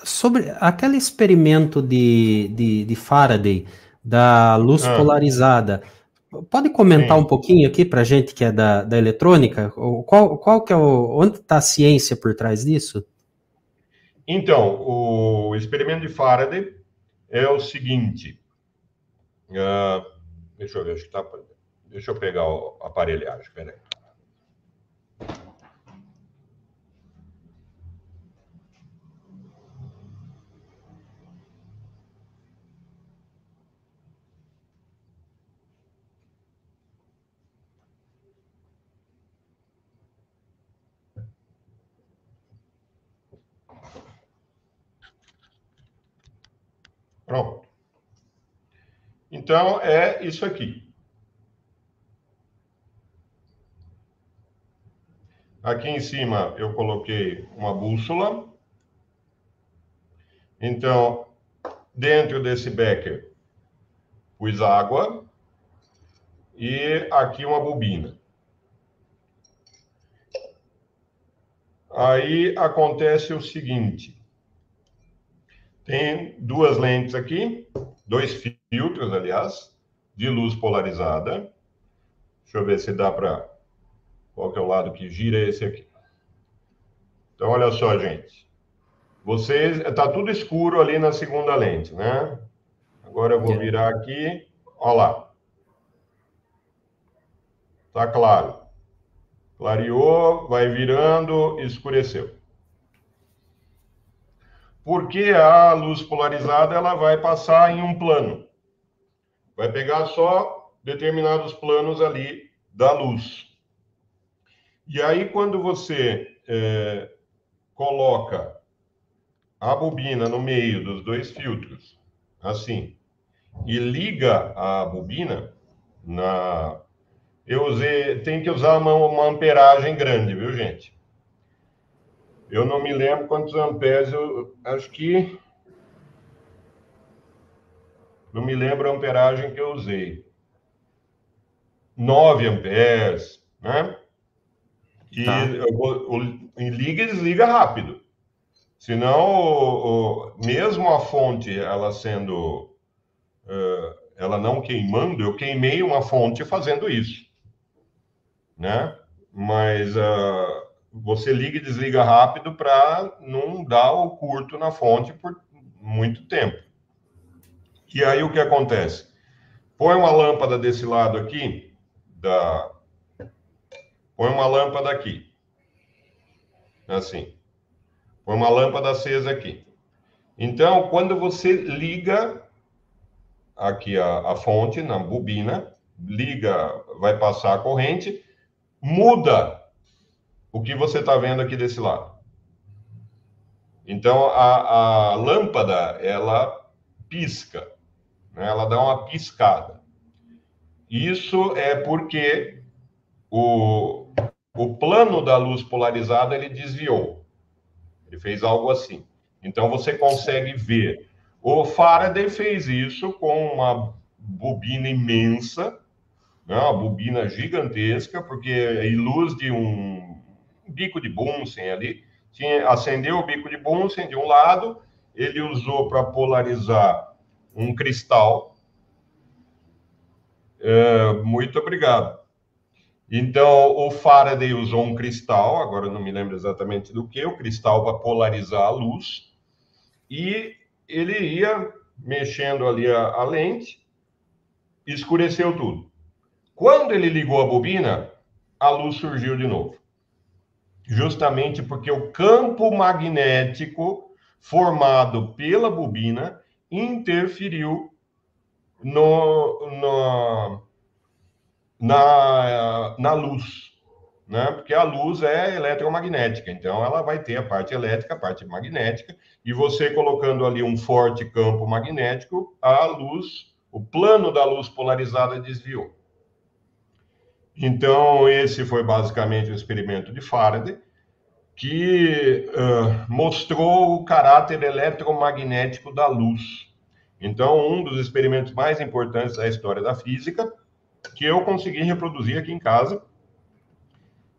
sobre aquele experimento de Faraday, da luz polarizada, pode comentar sim. um pouquinho aqui para a gente que é da eletrônica? Qual que é onde está a ciência por trás disso? Então, o experimento de Faraday é o seguinte. Deixa eu ver, acho que tá. Deixa eu pegar a aparelhagem, peraí. Pronto. Então, é isso aqui. Aqui em cima eu coloquei uma bússola. Então, dentro desse becker, pus água e aqui uma bobina. Aí acontece o seguinte: tem duas lentes aqui, dois filtros, aliás, de luz polarizada. Deixa eu ver se dá para. Qual que é o lado que gira? Esse aqui. Então, olha só, gente. Vocês, tá tudo escuro ali na segunda lente, né? Agora eu vou virar aqui. Olha lá. Tá claro. Clareou, vai virando, escureceu. Porque a luz polarizada ela vai passar em um plano. Vai pegar só determinados planos ali da luz. E aí, quando você coloca a bobina no meio dos dois filtros, assim, e liga a bobina, tem que usar uma amperagem grande, viu, gente? Eu não me lembro quantos amperes, eu acho que... Não me lembro a amperagem que eu usei. 9 amperes, né? E Tá. liga e desliga rápido. Senão, mesmo a fonte, ela sendo... ela não queimando, eu queimei uma fonte fazendo isso, né? Mas você liga e desliga rápido para não dar o curto na fonte por muito tempo. E aí o que acontece? Põe uma lâmpada desse lado aqui, põe uma lâmpada aqui, assim. Põe uma lâmpada acesa aqui. Então, quando você liga aqui a fonte na bobina, liga, vai passar a corrente, muda o que você está vendo aqui desse lado. Então, a lâmpada, ela pisca, né? Ela dá uma piscada. Isso é porque o plano da luz polarizada, ele desviou. Ele fez algo assim. Então, você consegue ver. O Faraday fez isso com uma bobina imensa, né? Uma bobina gigantesca, porque a luz de um bico de Bunsen ali, acendeu o bico de Bunsen de um lado, ele usou para polarizar um cristal. Muito obrigado. Então, o Faraday usou um cristal, agora eu não me lembro exatamente do que, o cristal para polarizar a luz, e ele ia mexendo ali a lente, escureceu tudo. Quando ele ligou a bobina, a luz surgiu de novo. Justamente porque o campo magnético formado pela bobina interferiu na luz. né? Porque a luz é eletromagnética, então ela vai ter a parte elétrica, a parte magnética, e você colocando ali um forte campo magnético, a luz, o plano da luz polarizada desviou. Então, esse foi basicamente o experimento de Faraday, que mostrou o caráter eletromagnético da luz. Então, um dos experimentos mais importantes da história da física, que eu consegui reproduzir aqui em casa.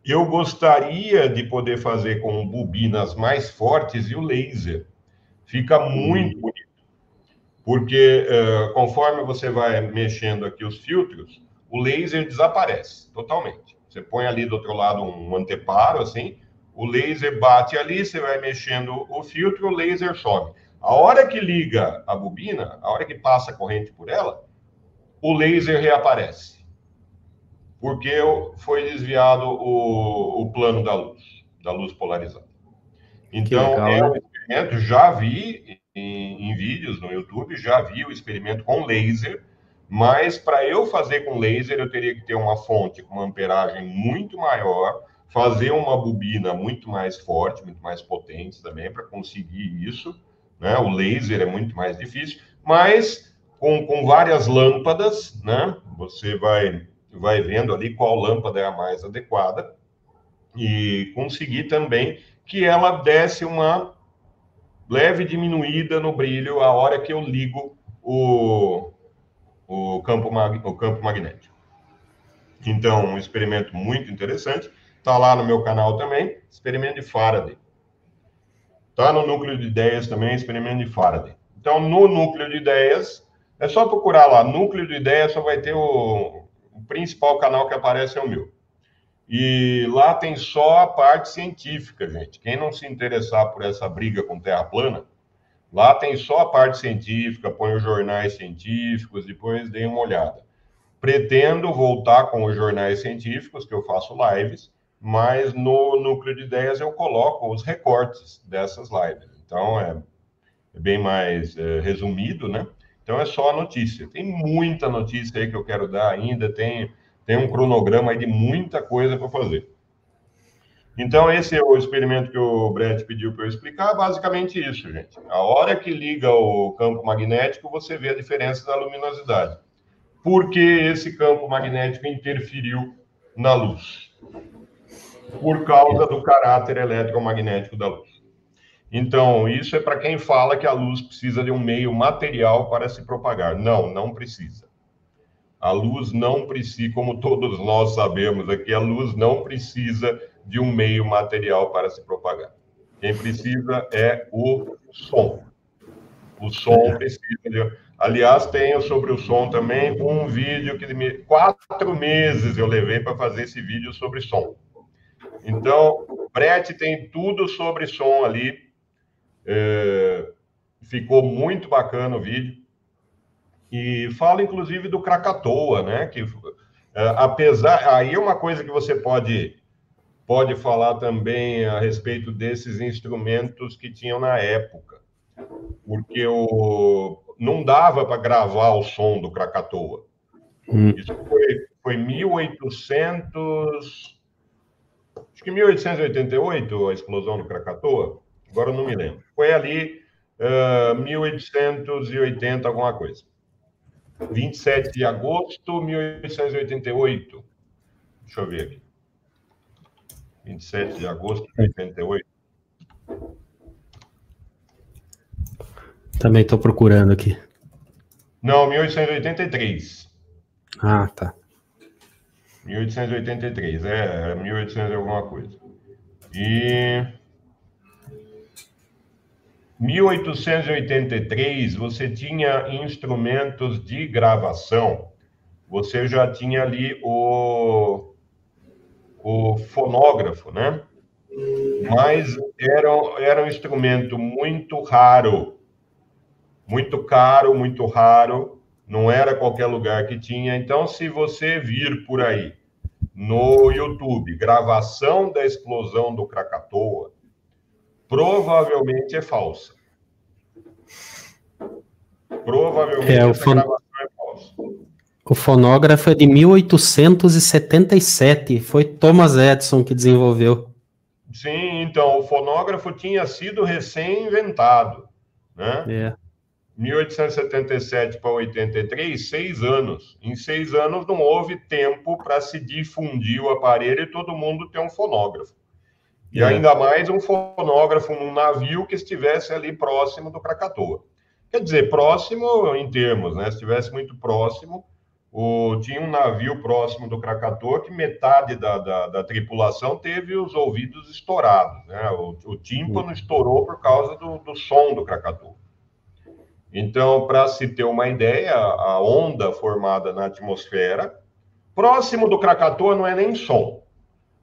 Eu gostaria de poder fazer com bobinas mais fortes e o laser. Fica muito bonito, porque conforme você vai mexendo aqui os filtros, o laser desaparece totalmente. Você põe ali do outro lado um anteparo, assim, o laser bate ali, você vai mexendo o filtro, o laser some. A hora que liga a bobina, a hora que passa a corrente por ela, o laser reaparece, porque foi desviado o plano da luz polarizada. Então, legal, é né? um experimento, já vi em vídeos no YouTube, já vi o experimento com laser, mas para eu fazer com laser, eu teria que ter uma fonte com uma amperagem muito maior, fazer uma bobina muito mais forte, muito mais potente também, para conseguir isso, né? O laser é muito mais difícil, mas com várias lâmpadas, né? Você vai vendo ali qual lâmpada é a mais adequada e conseguir também que ela desse uma leve diminuída no brilho a hora que eu ligo o campo magnético. Então, um experimento muito interessante. Está lá no meu canal também, experimento de Faraday. Está no núcleo de ideias também, experimento de Faraday. Então, no núcleo de ideias, é só procurar lá, núcleo de ideias, só vai ter o principal canal que aparece é o meu. E lá tem só a parte científica, gente. Quem não se interessar por essa briga com terra plana, lá tem só a parte científica, põe os jornais científicos, depois dê uma olhada. Pretendo voltar com os jornais científicos, que eu faço lives, mas no núcleo de ideias eu coloco os recortes dessas lives. Então, é bem mais resumido, né? Então, é só a notícia. Tem muita notícia aí que eu quero dar ainda, tem um cronograma aí de muita coisa para fazer. Então, esse é o experimento que o Brett pediu para eu explicar, basicamente isso, gente. A hora que liga o campo magnético, você vê a diferença da luminosidade. Por que esse campo magnético interferiu na luz? Por causa do caráter eletromagnético da luz. Então, isso é para quem fala que a luz precisa de um meio material para se propagar. Não, não precisa. A luz não precisa, como todos nós sabemos aqui, a luz não precisa de um meio material para se propagar. Quem precisa é o som. O som precisa de... Aliás, tenho sobre o som também um vídeo que 4 meses eu levei para fazer esse vídeo sobre som. Então, Brett tem tudo sobre som ali. Ficou muito bacana o vídeo. E fala, inclusive, do Krakatoa, né? Que, apesar... Aí é uma coisa que você pode falar também a respeito desses instrumentos que tinham na época. Porque não dava para gravar o som do Krakatoa. Isso foi 1800... Acho que 1888, a explosão do Krakatoa. Agora eu não me lembro. Foi ali 1880, alguma coisa. 27 de agosto de 1888. Deixa eu ver aqui. 27 de agosto de 88. Também estou procurando aqui. Não, 1883. Ah, tá. 1883, 1800 alguma coisa. E 1883 você tinha instrumentos de gravação, você já tinha ali o fonógrafo, né? Mas era um instrumento muito raro, muito caro, muito raro, não era qualquer lugar que tinha. Então, se você vir por aí no YouTube, gravação da explosão do Krakatoa, provavelmente é falsa. Provavelmente essa gravação é falsa. O fonógrafo é de 1877, foi Thomas Edison que desenvolveu. Sim, então, o fonógrafo tinha sido recém-inventado, né? 1877 para 83, 6 anos. Em 6 anos não houve tempo para se difundir o aparelho e todo mundo ter um fonógrafo. E ainda mais um fonógrafo num navio que estivesse ali próximo do Krakatoa. Quer dizer, próximo em termos, né? Se estivesse muito próximo, tinha um navio próximo do Krakatoa que metade da tripulação teve os ouvidos estourados, né? O tímpano estourou por causa do som do Krakatoa. Então, para se ter uma ideia, a onda formada na atmosfera, próximo do Krakatoa não é nem som.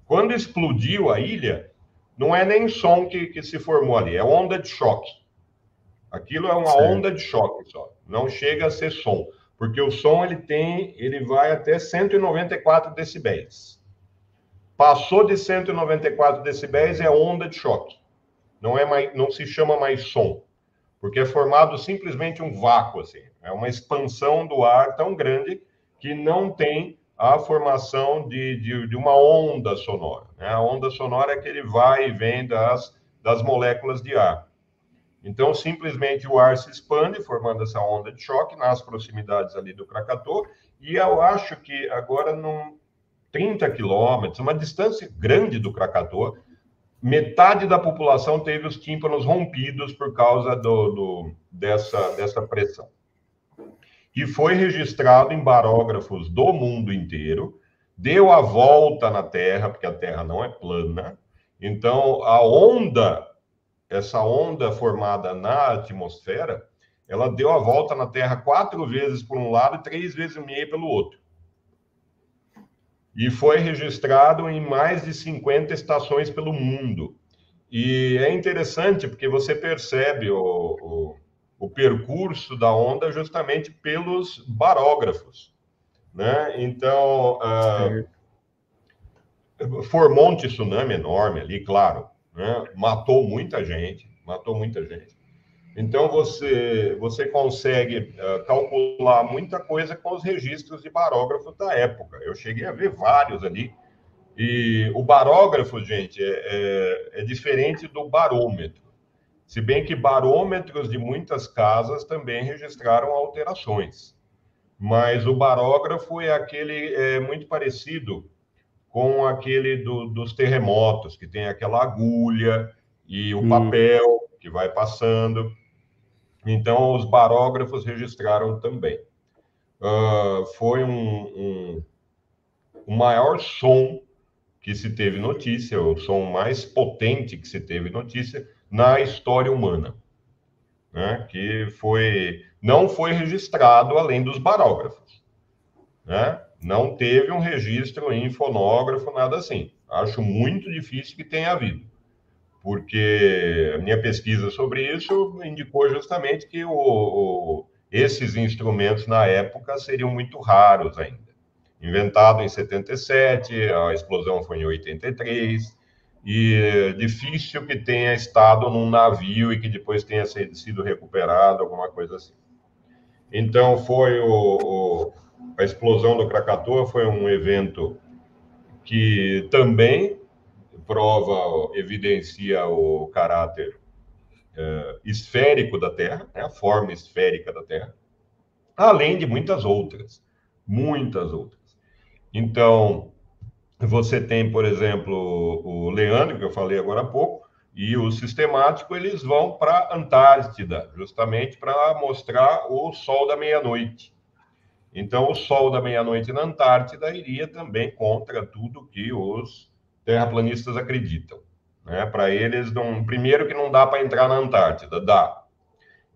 Quando explodiu a ilha, não é nem som que se formou ali, é onda de choque. Aquilo é uma onda de choque só, não chega a ser som, porque o som ele vai até 194 decibéis. Passou de 194 decibéis é onda de choque. Não se chama mais som, porque é formado simplesmente um vácuo, assim. É uma expansão do ar tão grande que não tem a formação de uma onda sonora, né? A onda sonora é aquele vai e vem das moléculas de ar. Então, simplesmente o ar se expande, formando essa onda de choque nas proximidades ali do Krakatoa, e eu acho que agora, 30 quilômetros, uma distância grande do Krakatoa, metade da população teve os tímpanos rompidos por causa dessa pressão. E foi registrado em barógrafos do mundo inteiro, deu a volta na Terra, porque a Terra não é plana, então essa onda formada na atmosfera, ela deu a volta na Terra 4 vezes por um lado e 3 vezes e meia pelo outro. E foi registrado em mais de 50 estações pelo mundo. E é interessante porque você percebe o percurso da onda justamente pelos barógrafos, né? Então, formou um tsunami enorme ali, claro, né? Matou muita gente. Então, você consegue calcular muita coisa com os registros de barógrafos da época. Eu cheguei a ver vários ali. E o barógrafo, gente, é diferente do barômetro. Se bem que barômetros de muitas casas também registraram alterações. Mas o barógrafo é muito parecido com aquele dos terremotos, que tem aquela agulha e o papel que vai passando. Então, os barógrafos registraram também. Foi o maior som que se teve notícia, o som mais potente que se teve notícia na história humana, né? Que não foi registrado além dos barógrafos, né? Não teve um registro em fonógrafo, nada assim. Acho muito difícil que tenha havido, porque a minha pesquisa sobre isso indicou justamente que esses instrumentos na época seriam muito raros ainda. Inventado em 77, a explosão foi em 83, e é difícil que tenha estado num navio e que depois tenha sido recuperado, alguma coisa assim. Então, a explosão do Krakatoa foi um evento que também evidencia o caráter esférico da Terra, né, a forma esférica da Terra, além de muitas outras. Então, você tem, por exemplo, o Leandro, que eu falei agora há pouco, e o sistemático, eles vão para a Antártida, justamente para mostrar o sol da meia-noite. Então, o sol da meia-noite na Antártida iria também contra tudo que os terraplanistas acreditam, né? Para eles, primeiro que não dá para entrar na Antártida, dá.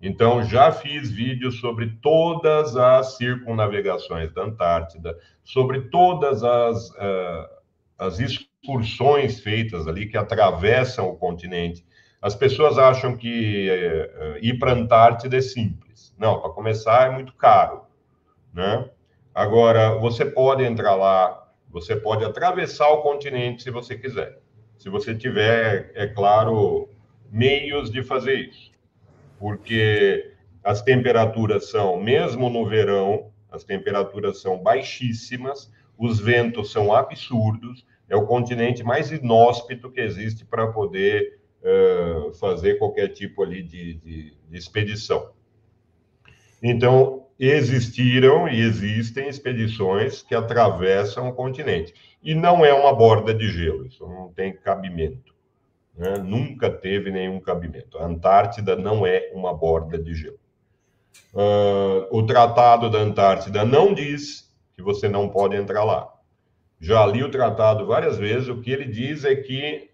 Então, já fiz vídeos sobre todas as circunnavegações da Antártida, sobre todas as excursões feitas ali que atravessam o continente. As pessoas acham que ir para a Antártida é simples. Não, para começar é muito caro, né? Agora, você pode entrar lá, você pode atravessar o continente se você quiser. Se você tiver, é claro, meios de fazer isso. Porque as temperaturas são, mesmo no verão, as temperaturas são baixíssimas, os ventos são absurdos, é o continente mais inóspito que existe para poder fazer qualquer tipo ali de expedição. Então, existiram e existem expedições que atravessam o continente. E não é uma borda de gelo, isso não tem cabimento. Né? Nunca teve nenhum cabimento. A Antártida não é uma borda de gelo. O Tratado da Antártida não diz que você não pode entrar lá. Já li o tratado várias vezes, o que ele diz é que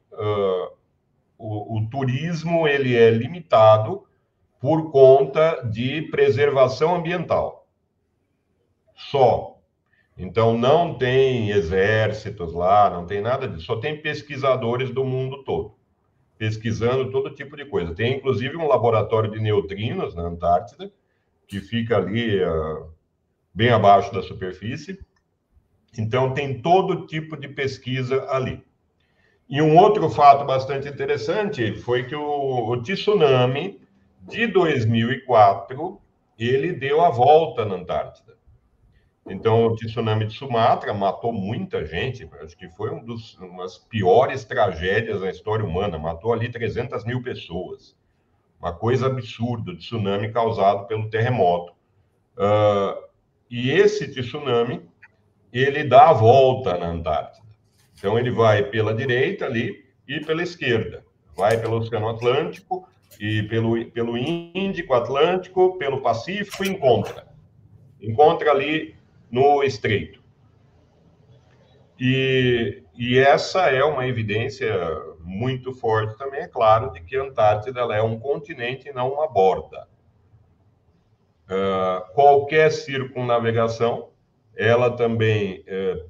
o turismo ele é limitado por conta de preservação ambiental. Só. Então, não tem exércitos lá, não tem nada disso. Só tem pesquisadores do mundo todo, pesquisando todo tipo de coisa. Tem, inclusive, um laboratório de neutrinos na Antártida, que fica ali bem abaixo da superfície. Então, tem todo tipo de pesquisa ali. E um outro fato bastante interessante foi que o tsunami de 2004, ele deu a volta na Antártida. Então, o tsunami de Sumatra matou muita gente, acho que foi uma das piores tragédias da história humana, matou ali 300 mil pessoas. Uma coisa absurda, o tsunami causado pelo terremoto. E esse tsunami, ele dá a volta na Antártida. Então, ele vai pela direita ali e pela esquerda. Vai pelo Oceano Atlântico e pelo Índico, Atlântico, pelo Pacífico e encontra ali no Estreito. E essa é uma evidência muito forte também, é claro, de que a Antártida ela é um continente e não uma borda. Qualquer circunnavegação, ela também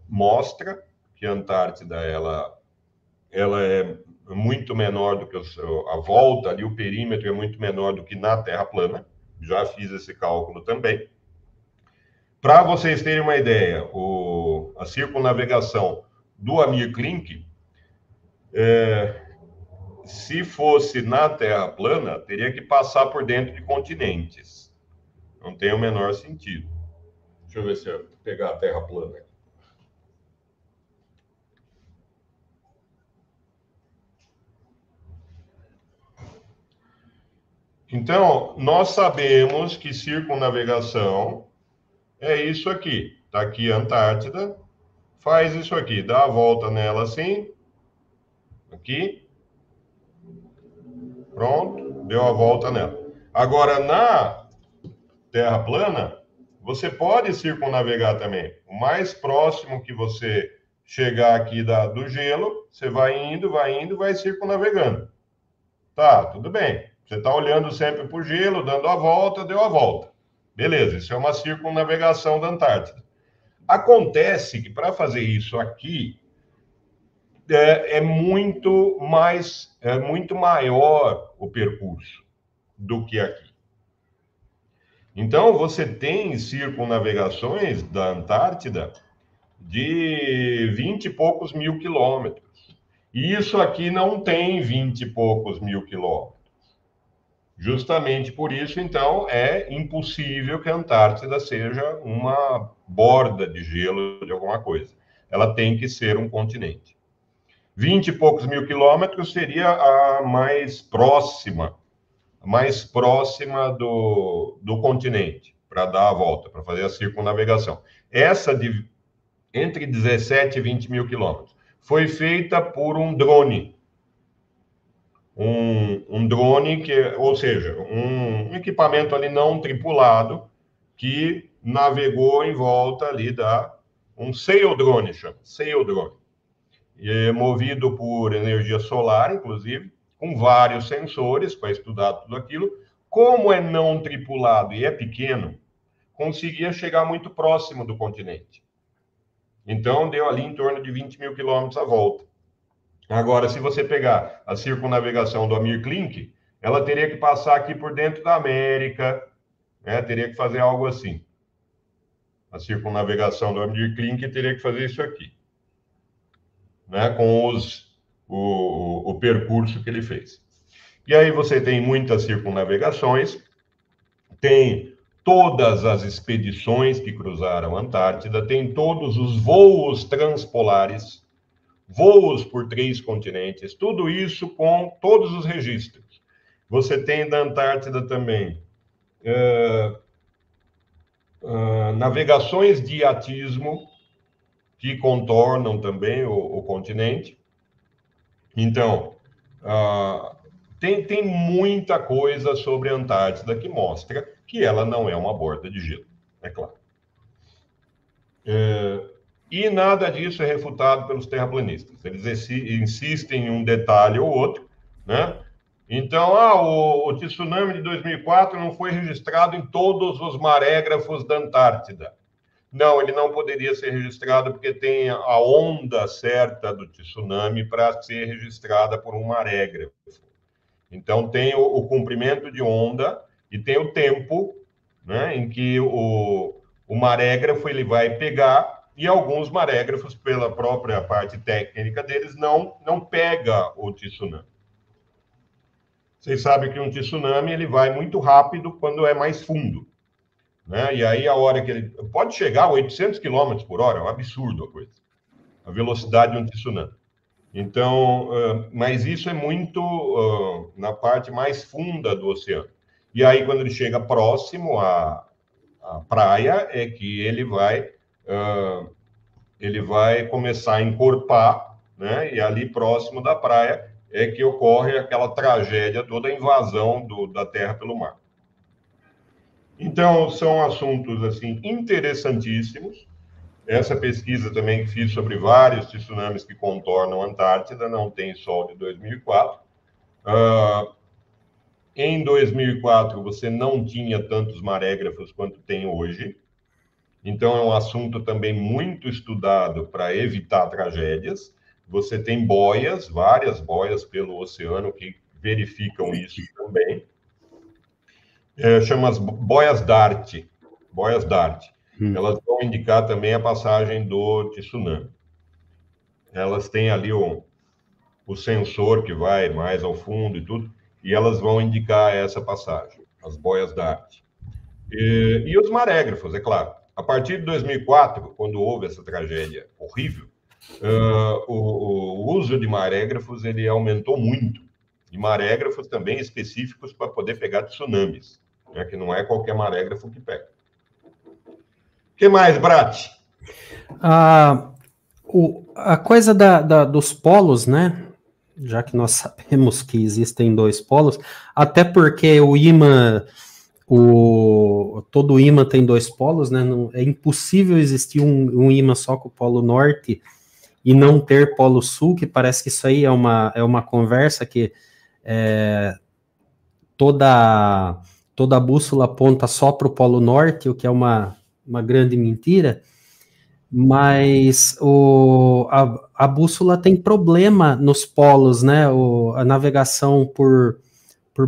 mostra que a Antártida ela é muito menor do que a volta ali, o perímetro é muito menor do que na Terra plana. Já fiz esse cálculo também. Para vocês terem uma ideia, a circunnavegação do Amir Klink, se fosse na Terra plana, teria que passar por dentro de continentes. Não tem o menor sentido. Deixa eu ver se eu pegar a Terra plana. Então, nós sabemos que circunnavegação é isso aqui. Está aqui a Antártida, faz isso aqui, dá a volta nela assim, aqui, pronto, deu a volta nela. Agora, na Terra plana, você pode circunnavegar também. O mais próximo que você chegar aqui do gelo, você vai indo, vai circunnavegando. Tá, tudo bem. Você está olhando sempre para o gelo, dando a volta, deu a volta. Beleza, isso é uma circunnavegação da Antártida. Acontece que para fazer isso aqui é muito maior o percurso do que aqui. Então, você tem circunnavegações da Antártida de 20 e poucos mil quilômetros. E isso aqui não tem 20 e poucos mil quilômetros. Justamente por isso, então, é impossível que a Antártida seja uma borda de gelo de alguma coisa. Ela tem que ser um continente. 20 e poucos mil quilômetros seria a mais próxima do continente, para dar a volta, para fazer a circunnavegação. Essa de entre 17 e 20 mil quilômetros foi feita por um drone. Um drone, ou seja, um equipamento ali não tripulado que navegou em volta ali um sail drone, chama, sail drone. E é movido por energia solar, inclusive, com vários sensores para estudar tudo aquilo. Como é não tripulado e é pequeno, conseguia chegar muito próximo do continente. Então, deu ali em torno de 20 mil quilômetros a volta. Agora, se você pegar a circunnavegação do Amir Klink, ela teria que passar aqui por dentro da América, né? Teria que fazer algo assim. A circunnavegação do Amir Klink teria que fazer isso aqui, né? Com o percurso que ele fez. E aí você tem muitas circunnavegações, tem todas as expedições que cruzaram a Antártida, tem todos os voos transpolares, voos por 3 continentes, tudo isso com todos os registros. Você tem da Antártida também navegações de iatismo que contornam também o continente. Então, tem muita coisa sobre a Antártida que mostra que ela não é uma borda de gelo, é claro. E nada disso é refutado pelos terraplanistas. Eles insistem em um detalhe ou outro, né? Então, o tsunami de 2004 não foi registrado em todos os marégrafos da Antártida. Não, ele não poderia ser registrado porque tem a onda certa do tsunami para ser registrada por um marégrafo. Então, tem o comprimento de onda e tem o tempo, né, em que o marégrafo ele vai pegar, e alguns marégrafos, pela própria parte técnica deles, não pega o tsunami. Vocês sabem que um tsunami ele vai muito rápido quando é mais fundo, né? E aí a hora que ele pode chegar a 800 km por hora, é um absurdo a coisa, a velocidade de um tsunami. Então, mas isso é muito na parte mais funda do oceano. E aí quando ele chega próximo à praia é que ele vai começar a encorpar, né? E ali próximo da praia é que ocorre aquela tragédia toda, a invasão da Terra pelo mar. Então, são assuntos assim interessantíssimos. Essa pesquisa também que fiz sobre vários tsunamis que contornam a Antártida, não tem só o de 2004. Em 2004, você não tinha tantos marégrafos quanto tem hoje. Então, é um assunto também muito estudado para evitar tragédias. Você tem boias, várias boias pelo oceano que verificam isso também. Chama as boias DART. Boias DART. Elas vão indicar também a passagem do tsunami. Elas têm ali o sensor que vai mais ao fundo e tudo, e elas vão indicar essa passagem, as boias DART. E os marégrafos, é claro. A partir de 2004, quando houve essa tragédia horrível, o uso de marégrafos ele aumentou muito. E marégrafos também específicos para poder pegar tsunamis, né, que não é qualquer marégrafo que pega. O que mais, Brat? A coisa dos polos, né? Já que nós sabemos que existem 2 polos, até porque o ímã, todo ímã tem 2 polos, né? É impossível existir um ímã só com o polo norte e não ter polo sul, que parece que isso aí é uma conversa que toda bússola aponta só para o polo norte, o que é uma grande mentira. Mas a bússola tem problema nos polos, né? A navegação por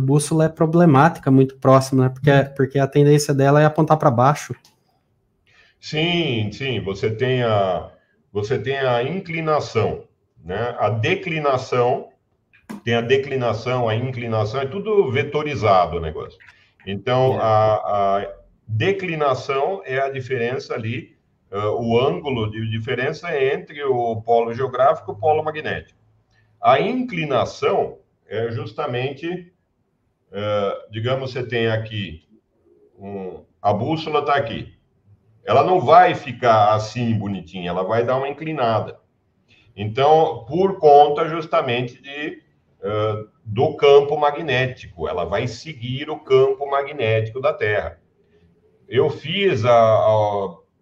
bússola é problemática, muito próxima, né? Porque a tendência dela é apontar para baixo. Sim, você tem a inclinação, né? A declinação, tem a declinação, a inclinação, é tudo vetorizado o negócio. Então, a declinação é a diferença ali, o ângulo de diferença entre o polo geográfico e o polo magnético. A inclinação é justamente, digamos, você tem aqui, a bússola está aqui. Ela não vai ficar assim bonitinha, ela vai dar uma inclinada. Então, por conta justamente do campo magnético, ela vai seguir o campo magnético da Terra. Eu fiz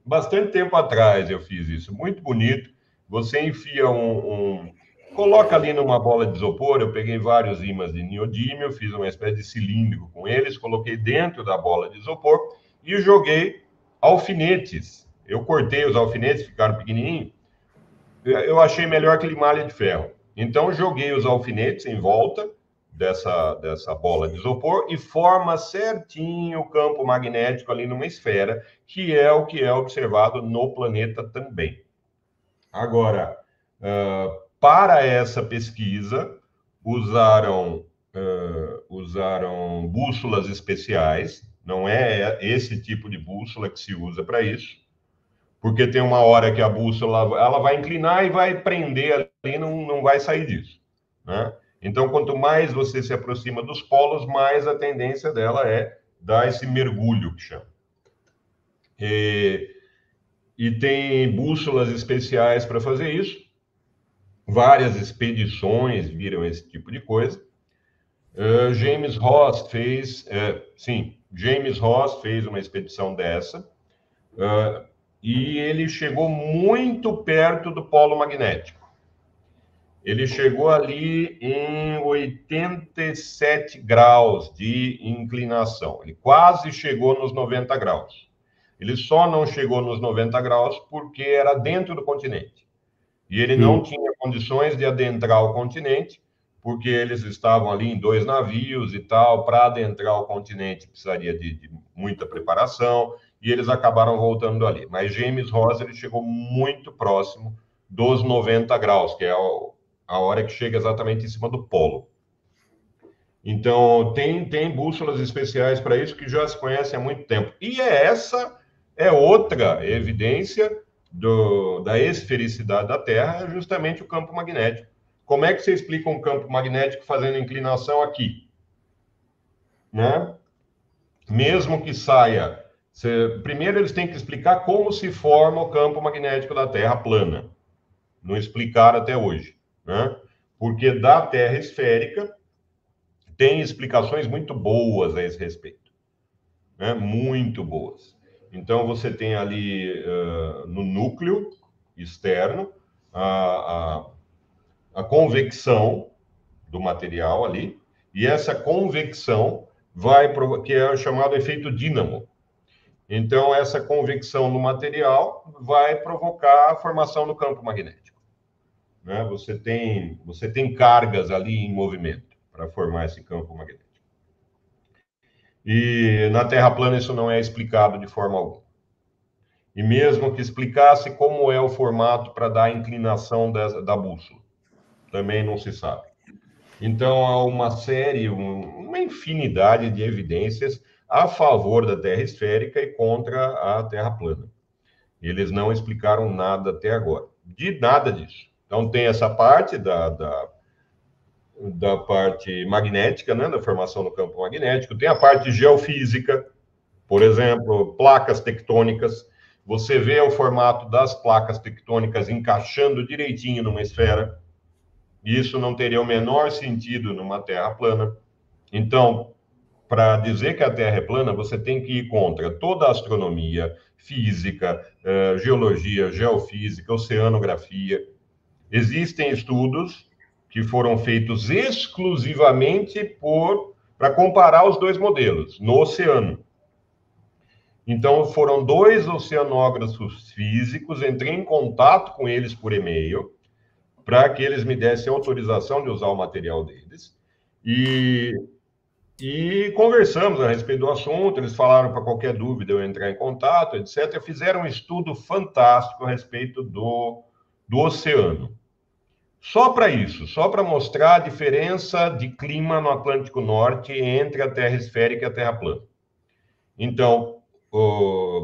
bastante tempo atrás, eu fiz isso, muito bonito. Você enfia coloca ali numa bola de isopor, eu peguei vários ímãs de neodímio, fiz uma espécie de cilindro com eles, coloquei dentro da bola de isopor e joguei alfinetes. Eu cortei os alfinetes, ficaram pequenininhos. Eu achei melhor aquele malha de ferro. Então, joguei os alfinetes em volta dessa bola de isopor e forma certinho o campo magnético ali numa esfera, que é o que é observado no planeta também. Agora, para essa pesquisa, usaram bússolas especiais, Não é esse tipo de bússola que se usa para isso, porque tem uma hora que a bússola ela vai inclinar e vai prender ali, não vai sair disso, né? Então, quanto mais você se aproxima dos polos, mais a tendência dela é dar esse mergulho, que chama. E tem bússolas especiais para fazer isso. Várias expedições viram esse tipo de coisa. James Ross fez, James Ross fez uma expedição dessa, e ele chegou muito perto do polo magnético. Ele chegou ali em 87 graus de inclinação. Ele quase chegou nos 90 graus. Ele só não chegou nos 90 graus porque era dentro do continente. E ele não tinha condições de adentrar o continente, porque eles estavam ali em 2 navios e tal. Para adentrar o continente precisaria de muita preparação, e eles acabaram voltando ali. Mas James Ross ele chegou muito próximo dos 90 graus, que é a hora que chega exatamente em cima do polo. Então, tem bússolas especiais para isso que já se conhecem há muito tempo. E essa é outra evidência da esfericidade da Terra, é justamente o campo magnético. Como é que você explica um campo magnético fazendo inclinação aqui? Né? Mesmo que saia... Primeiro, eles têm que explicar como se forma o campo magnético da Terra plana. Não explicaram até hoje, né? Porque da Terra esférica tem explicações muito boas a esse respeito, né? Muito boas. Então, você tem ali no núcleo externo a convecção do material ali, e essa convecção que é o chamado efeito dínamo. Então, essa convecção no material vai provocar a formação do campo magnético, né? Você tem cargas ali em movimento para formar esse campo magnético. E na Terra plana isso não é explicado de forma alguma. E mesmo que explicasse como é o formato para dar a inclinação da bússola, também não se sabe. Então, há uma infinidade de evidências a favor da Terra esférica e contra a Terra plana. Eles não explicaram nada até agora, de nada disso. Então, tem essa parte da parte magnética, né, da formação do campo magnético, tem a parte geofísica, por exemplo, placas tectônicas. Você vê o formato das placas tectônicas encaixando direitinho numa esfera. Isso não teria o menor sentido numa Terra plana. Então, para dizer que a Terra é plana, você tem que ir contra toda a astronomia, física, geologia, geofísica, oceanografia. Existem estudos que foram feitos exclusivamente para comparar os dois modelos no oceano. Então, foram 2 oceanógrafos físicos, entrei em contato com eles por e-mail, para que eles me dessem autorização de usar o material deles. E conversamos a respeito do assunto, eles falaram para qualquer dúvida eu entrar em contato, etc. Fizeram um estudo fantástico a respeito do oceano. Só para isso, só para mostrar a diferença de clima no Atlântico Norte entre a Terra esférica e a Terra plana. Então,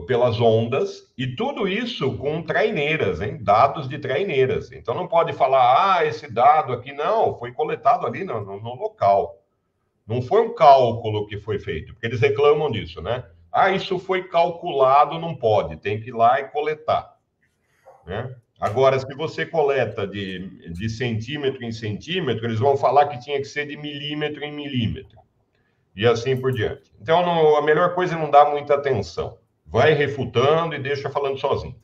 pelas ondas, e tudo isso com traineiras, hein? Dados de traineiras. Então, não pode falar, esse dado aqui, não, foi coletado ali no local. Não foi um cálculo que foi feito, porque eles reclamam disso, né? Isso foi calculado, não pode, tem que ir lá e coletar, né? Agora, se você coleta de centímetro em centímetro, eles vão falar que tinha que ser de milímetro em milímetro. E assim por diante. Então, a melhor coisa é não dar muita atenção. Vai refutando e deixa falando sozinho.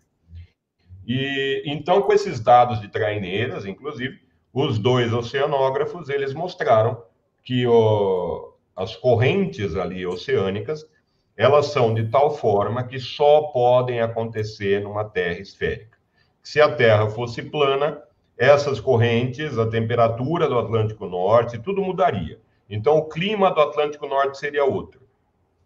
E então, com esses dados de traineiras, inclusive, os 2 oceanógrafos, eles mostraram que as correntes ali oceânicas, elas são de tal forma que só podem acontecer numa Terra esférica. Se a Terra fosse plana, essas correntes, a temperatura do Atlântico Norte, tudo mudaria. Então, o clima do Atlântico Norte seria outro,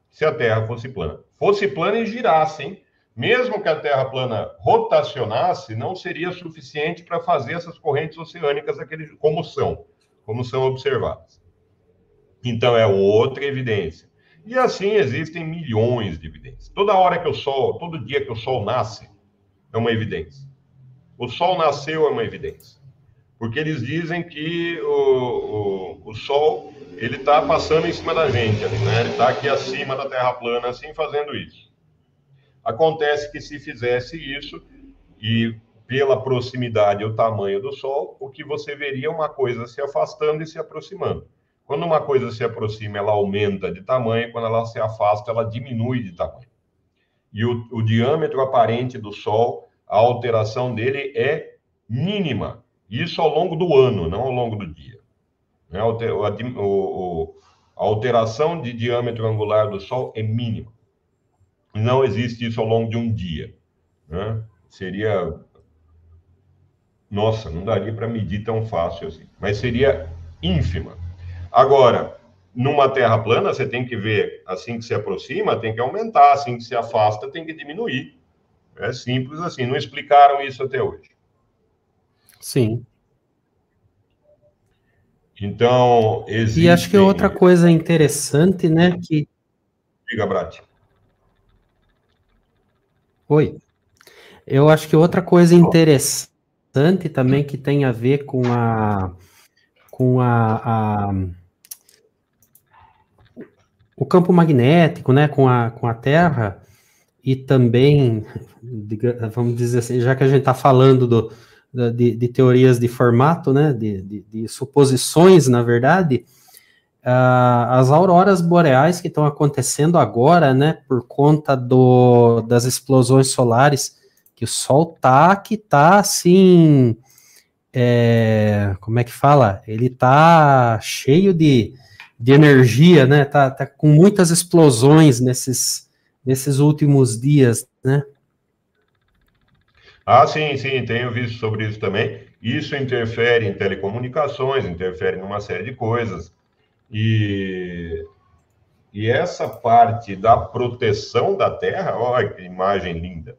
se a Terra fosse plana. Fosse plana e girasse, hein? Mesmo que a Terra plana rotacionasse, não seria suficiente para fazer essas correntes oceânicas como são observadas. Então, é outra evidência. E assim existem milhões de evidências. Todo dia que o Sol nasce, é uma evidência. O Sol nasceu é uma evidência. Porque eles dizem que o Sol ele está passando em cima da gente, ali, né? Ele está aqui acima da Terra plana, assim, fazendo isso. Acontece que se fizesse isso, e pela proximidade e o tamanho do Sol, o que você veria é uma coisa se afastando e se aproximando. Quando uma coisa se aproxima, ela aumenta de tamanho, quando ela se afasta, ela diminui de tamanho. E o diâmetro aparente do Sol, a alteração dele é mínima. Isso ao longo do ano, não ao longo do dia. A alteração de diâmetro angular do Sol é mínima. Não existe isso ao longo de um dia. Né? Seria... Nossa, não daria para medir tão fácil assim. Mas seria ínfima. Agora, numa Terra plana, você tem que ver, assim que se aproxima, tem que aumentar, assim que se afasta, tem que diminuir. É simples assim. Não explicaram isso até hoje. Sim. Então, E acho que outra coisa interessante, né, que... Diga, Brat. Oi. Eu acho que outra coisa interessante também que tem a ver com o campo magnético, né, com a Terra, e também, vamos dizer assim, já que a gente está falando de teorias de formato, né, de suposições, na verdade, as auroras boreais que estão acontecendo agora, né, por conta das explosões solares, que o Sol tá assim, como é que fala? Ele tá cheio de energia, né, tá com muitas explosões nesses últimos dias, né? Ah, sim, tenho visto sobre isso também. Isso interfere em telecomunicações, interfere em uma série de coisas. E essa parte da proteção da Terra, olha que imagem linda.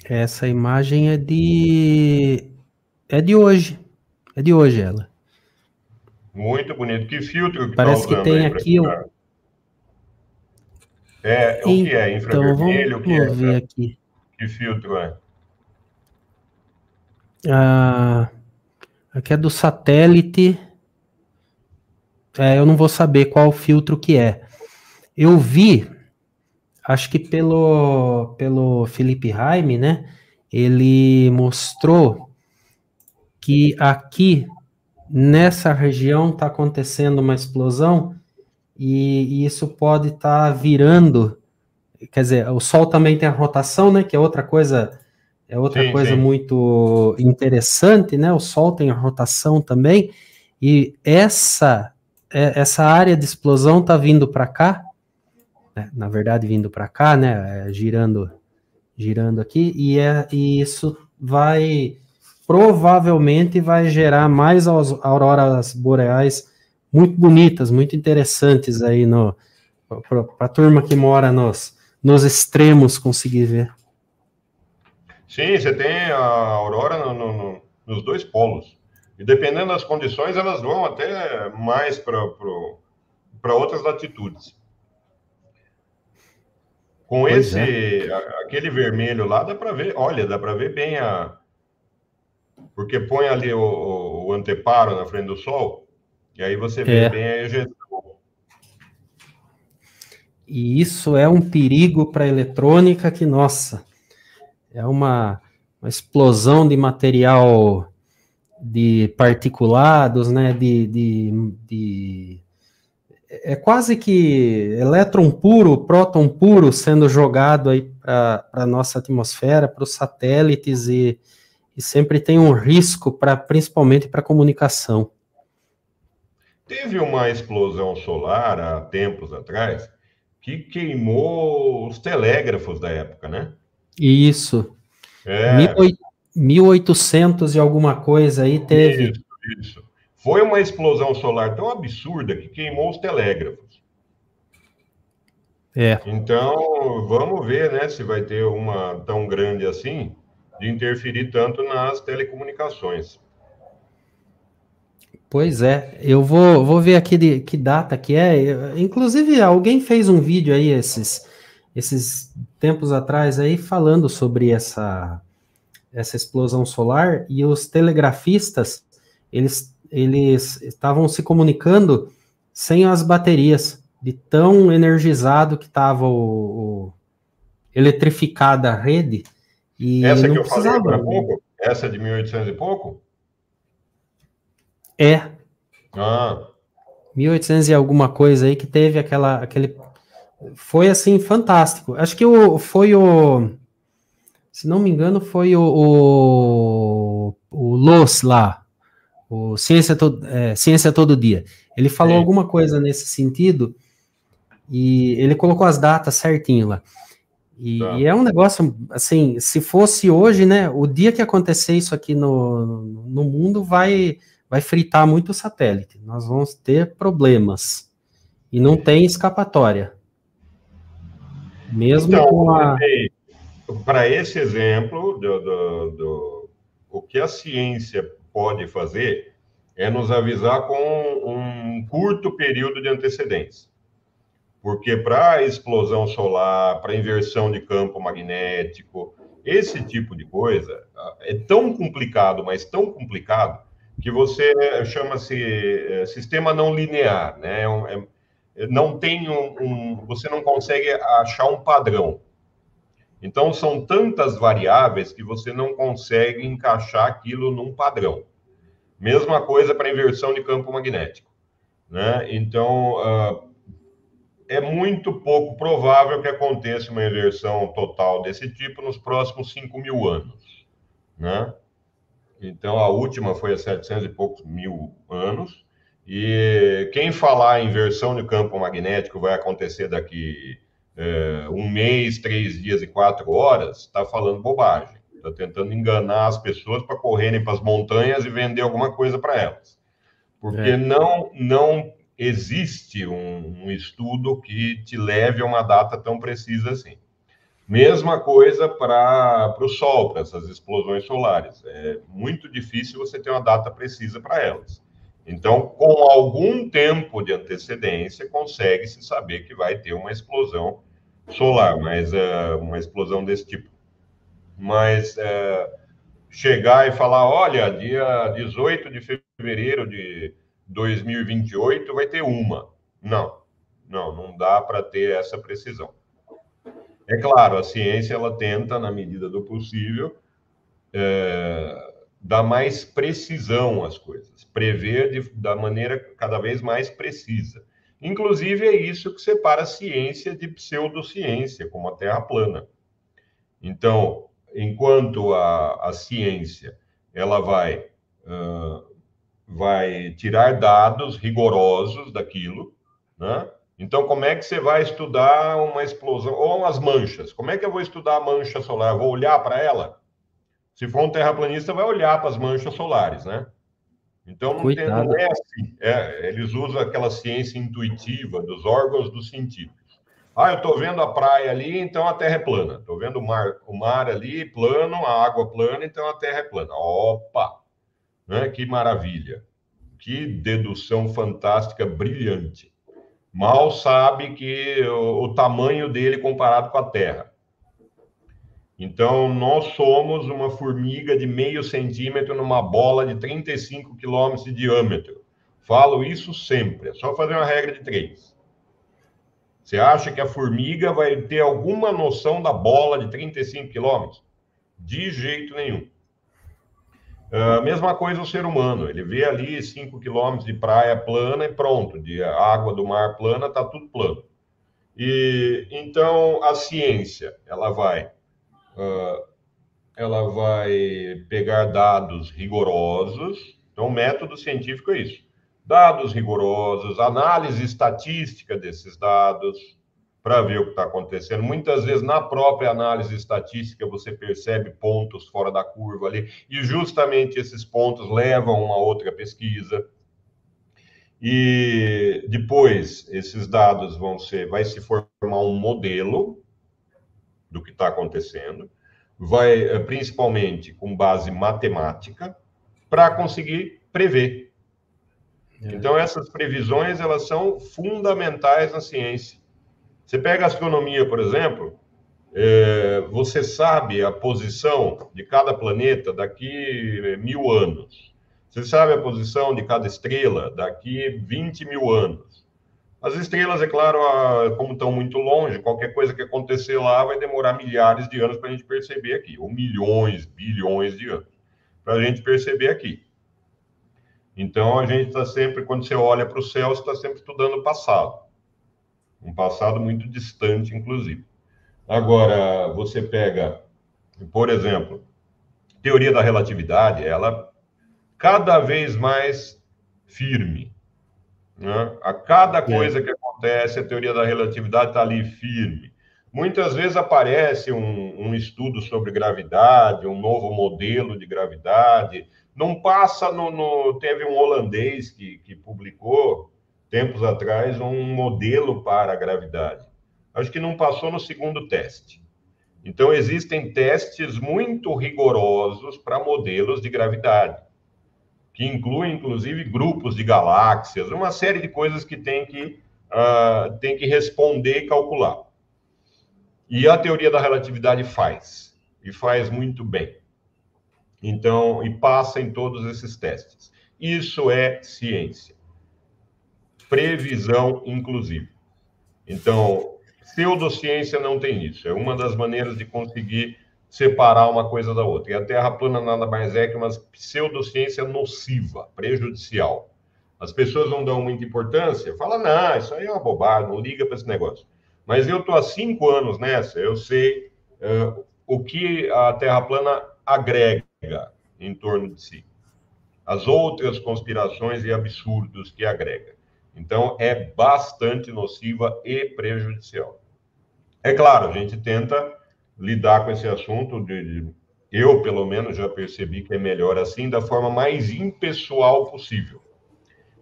Essa imagem é de hoje. É de hoje ela. Muito bonito. Que filtro que Parece está que usando tem aí para aqui tirar? O que é? Então, Infravermelho? O que vamos ver é? aqui. Que filtro é? Aqui é do satélite. Eu não vou saber qual filtro que é. Eu vi, acho que pelo Felipe Raime, né? Ele mostrou que aqui nessa região está acontecendo uma explosão e isso pode estar virando. Quer dizer, o Sol também tem a rotação, né? Que é outra coisa Sim. muito interessante, né? O Sol tem a rotação também, e essa área de explosão está vindo para cá, né? Na verdade, vindo para cá, né? Girando aqui, e isso provavelmente vai gerar mais auroras boreais muito bonitas, muito interessantes aí para a turma que mora nos extremos conseguir ver. Sim, você tem a aurora nos dois polos. E dependendo das condições, elas vão até mais para outras latitudes. Com aquele vermelho lá, dá para ver, olha, dá para ver bem porque põe ali o anteparo na frente do Sol, e aí você vê bem a ejeção. E isso é um perigo para a eletrônica que, nossa, é uma explosão de material de particulados, né, é quase que elétron puro, próton puro sendo jogado aí para a nossa atmosfera, para os satélites, e sempre tem um risco, principalmente para a comunicação. Teve uma explosão solar há tempos atrás que queimou os telégrafos da época, né? Isso. 1800 e alguma coisa aí teve. Isso. Foi uma explosão solar tão absurda que queimou os telégrafos. Então, vamos ver, né, se vai ter uma tão grande assim, de interferir tanto nas telecomunicações. Pois é, eu vou ver aqui que data que é. Inclusive, alguém fez um vídeo aí esses tempos atrás aí falando sobre essa explosão solar e os telegrafistas, eles estavam se comunicando sem as baterias, de tão energizado que estava eletrificada a rede, e Essa que não eu falei precisava. agora há pouco, essa de 1800 e pouco? É, Ah, 1800 e alguma coisa aí que teve aquele. Foi assim, fantástico. Acho que se não me engano, foi o Loss lá, o Ciência Todo Dia. Ele falou sim. alguma coisa nesse sentido e ele colocou as datas certinho lá. E Tá. é um negócio, assim, se fosse hoje, né, o dia que acontecer isso aqui no mundo vai fritar muito o satélite. Nós vamos ter problemas. E não tem escapatória. Mesmo Então, com a. para esse exemplo, o que a ciência pode fazer é nos avisar com um curto período de antecedência. Porque para explosão solar, para inversão de campo magnético, esse tipo de coisa é tão complicado, mas tão complicado, que você chama-se sistema não linear, né? Não tem você não consegue achar um padrão. Então, são tantas variáveis que você não consegue encaixar aquilo num padrão. Mesma coisa para inversão de campo magnético, né? Então, é muito pouco provável que aconteça uma inversão total desse tipo nos próximos 5.000 anos, né? Então, a última foi há 700 e poucos mil anos, e quem falar em inversão de campo magnético vai acontecer daqui um mês, 3 dias e 4 horas, está falando bobagem. Está tentando enganar as pessoas para correrem para as montanhas e vender alguma coisa para elas. Porque É, não existe um estudo que te leve a uma data tão precisa assim. Mesma coisa para o Sol, para essas explosões solares. É muito difícil você ter uma data precisa para elas. Então, com algum tempo de antecedência, consegue-se saber que vai ter uma explosão solar, mas uma explosão desse tipo. Mas chegar e falar, olha, dia 18 de fevereiro de 2028 vai ter uma. Não dá para ter essa precisão. É claro, a ciência ela tenta, na medida do possível, dar mais precisão às coisas, prever da maneira cada vez mais precisa. Inclusive, é isso que separa a ciência de pseudociência, como a Terra plana. Então, enquanto a ciência ela vai tirar dados rigorosos daquilo, né? Então, como é que você vai estudar uma explosão ou as manchas? Como é que eu vou estudar a mancha solar? Eu vou olhar para ela? Se for um terraplanista, vai olhar para as manchas solares, né? Então, não coitado. é assim. Eles usam aquela ciência intuitiva dos órgãos dos sentidos. Ah, eu estou vendo a praia ali, então a Terra é plana. Estou vendo o mar ali, plano, a água plana, então a Terra é plana. Opa! Né? Que maravilha! Que dedução fantástica, brilhante. Mal sabe que o tamanho dele comparado com a Terra. Então, nós somos uma formiga de meio centímetro numa bola de 35 quilômetros de diâmetro. Falo isso sempre, é só fazer uma regra de 3. Você acha que a formiga vai ter alguma noção da bola de 35 quilômetros? De jeito nenhum. A mesma coisa o ser humano, ele vê ali 5 quilômetros de praia plana e pronto, de água do mar plana, está tudo plano. E então a ciência, ela vai pegar dados rigorosos. Então, o método científico é isso: dados rigorosos, análise estatística desses dados, para ver o que está acontecendo. Muitas vezes, na própria análise estatística, você percebe pontos fora da curva ali, e justamente esses pontos levam a uma outra pesquisa. E depois, esses dados vai se formar um modelo do que está acontecendo, principalmente com base matemática, para conseguir prever. Então, essas previsões, elas são fundamentais na ciência. Você pega a astronomia, por exemplo, você sabe a posição de cada planeta daqui 1000 anos. Você sabe a posição de cada estrela daqui 20 mil anos. As estrelas, é claro, como estão muito longe, qualquer coisa que acontecer lá vai demorar milhares de anos para a gente perceber aqui, ou milhões, bilhões de anos, para a gente perceber aqui. Então, a gente está sempre, quando você olha para o céu, você está sempre estudando o passado. Um passado muito distante, inclusive. Agora, você pega, por exemplo, teoria da relatividade, ela cada vez mais firme. Né? A cada coisa que acontece, a teoria da relatividade está ali firme. Muitas vezes aparece um estudo sobre gravidade, um novo modelo de gravidade. Não passa Teve um holandês que publicou, tempos atrás, um modelo para a gravidade. Acho que não passou no segundo teste. Então, existem testes muito rigorosos para modelos de gravidade, que incluem, inclusive, grupos de galáxias, uma série de coisas que tem que responder e calcular. E a teoria da relatividade e faz muito bem. Então, e passa em todos esses testes. Isso é ciência. Previsão, inclusive. Então, pseudociência não tem isso. É uma das maneiras de conseguir separar uma coisa da outra. E a Terra plana nada mais é que uma pseudociência nociva, prejudicial. As pessoas não dão muita importância, falam, não, isso aí é uma bobagem, não liga para esse negócio. Mas eu estou há 5 anos nessa, eu sei o que a Terra plana agrega em torno de si. As outras conspirações e absurdos que agrega. Então, é bastante nociva e prejudicial. É claro, a gente tenta lidar com esse assunto, eu, pelo menos, já percebi que é melhor assim, da forma mais impessoal possível.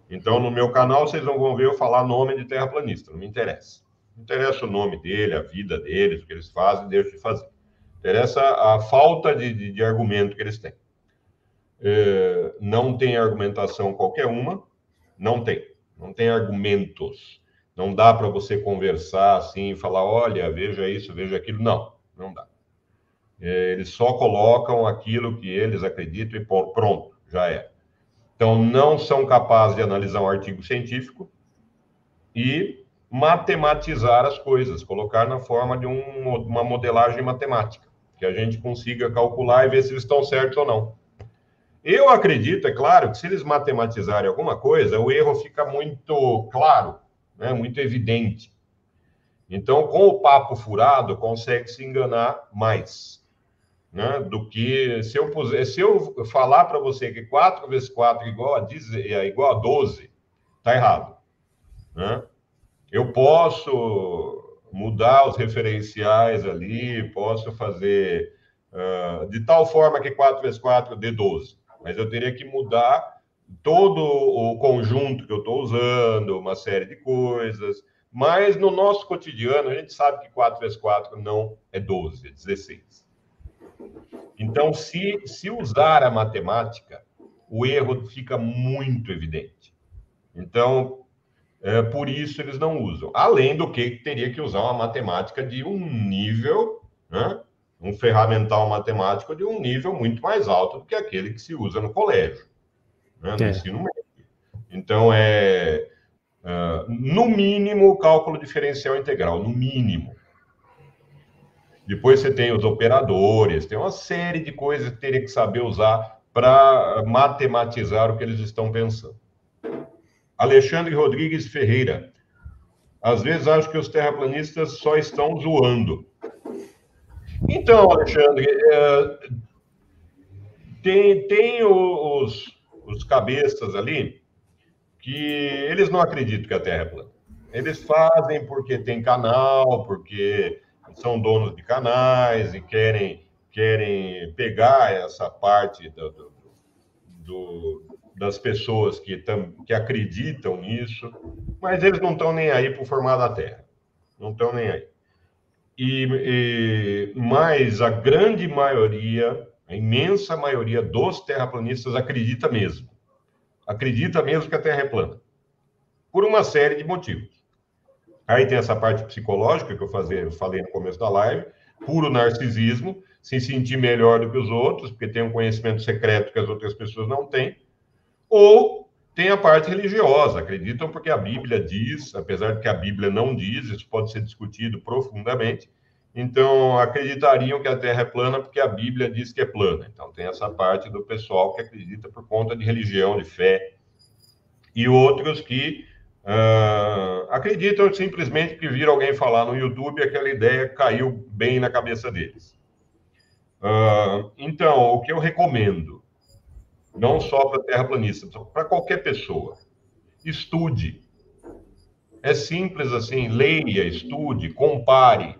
Então, no meu canal, vocês não vão ver eu falar nome de terraplanista, não me interessa. Não interessa o nome dele, a vida deles, o que eles fazem, deixam de fazer. Interessa a falta de argumento que eles têm. Não tem argumentação qualquer uma, não tem argumentos. Não dá para você conversar assim e falar, olha, veja isso, veja aquilo. Não dá. Eles só colocam aquilo que eles acreditam e pronto, já é. Então, não são capazes de analisar um artigo científico e matematizar as coisas, colocar na forma de uma modelagem matemática, que a gente consiga calcular e ver se eles estão certos ou não. Eu acredito, é claro, que se eles matematizarem alguma coisa, o erro fica muito claro, né? Muito evidente. Então, com o papo furado, consegue se enganar mais, né? Do que se eu falar para você que 4 vezes 4 é igual a 12, está errado, né? Eu posso mudar os referenciais ali, posso fazer de tal forma que 4 vezes 4 dê 12. Mas eu teria que mudar todo o conjunto que eu estou usando, uma série de coisas. Mas no nosso cotidiano, a gente sabe que 4 vezes 4 não é 12, é 16. Então, se usar a matemática, o erro fica muito evidente. Então, por isso eles não usam. Além do que teria que usar uma matemática de um nível, né? Um ferramental matemático de um nível muito mais alto do que aquele que se usa no colégio, né? No ensino médio. Então, no mínimo, o cálculo diferencial integral, no mínimo. Depois você tem os operadores, tem uma série de coisas que teria que saber usar para matematizar o que eles estão pensando. Alexandre Rodrigues Ferreira. Às vezes acho que os terraplanistas só estão zoando. Então, Alexandre, tem os cabeças ali que eles não acreditam que a Terra é plana. Eles fazem porque tem canal, porque são donos de canais e querem pegar essa parte das pessoas que acreditam nisso, mas eles não estão nem aí para o formato da Terra. Não estão nem aí. Mas a grande maioria, a imensa maioria dos terraplanistas acredita mesmo. acredita mesmo que a Terra é plana, por uma série de motivos. Aí tem essa parte psicológica que eu falei no começo da live, puro narcisismo, se sentir melhor do que os outros, porque tem um conhecimento secreto que as outras pessoas não têm, ou tem a parte religiosa, acreditam porque a Bíblia diz, apesar de que a Bíblia não diz, isso pode ser discutido profundamente, então acreditariam que a Terra é plana porque a Bíblia diz que é plana. Então tem essa parte do pessoal que acredita por conta de religião, de fé, e outros que acreditam simplesmente que viram alguém falar no YouTube e aquela ideia caiu bem na cabeça deles. Então, o que eu recomendo, não só para terraplanistas, para qualquer pessoa, estude. É simples assim, leia, estude, compare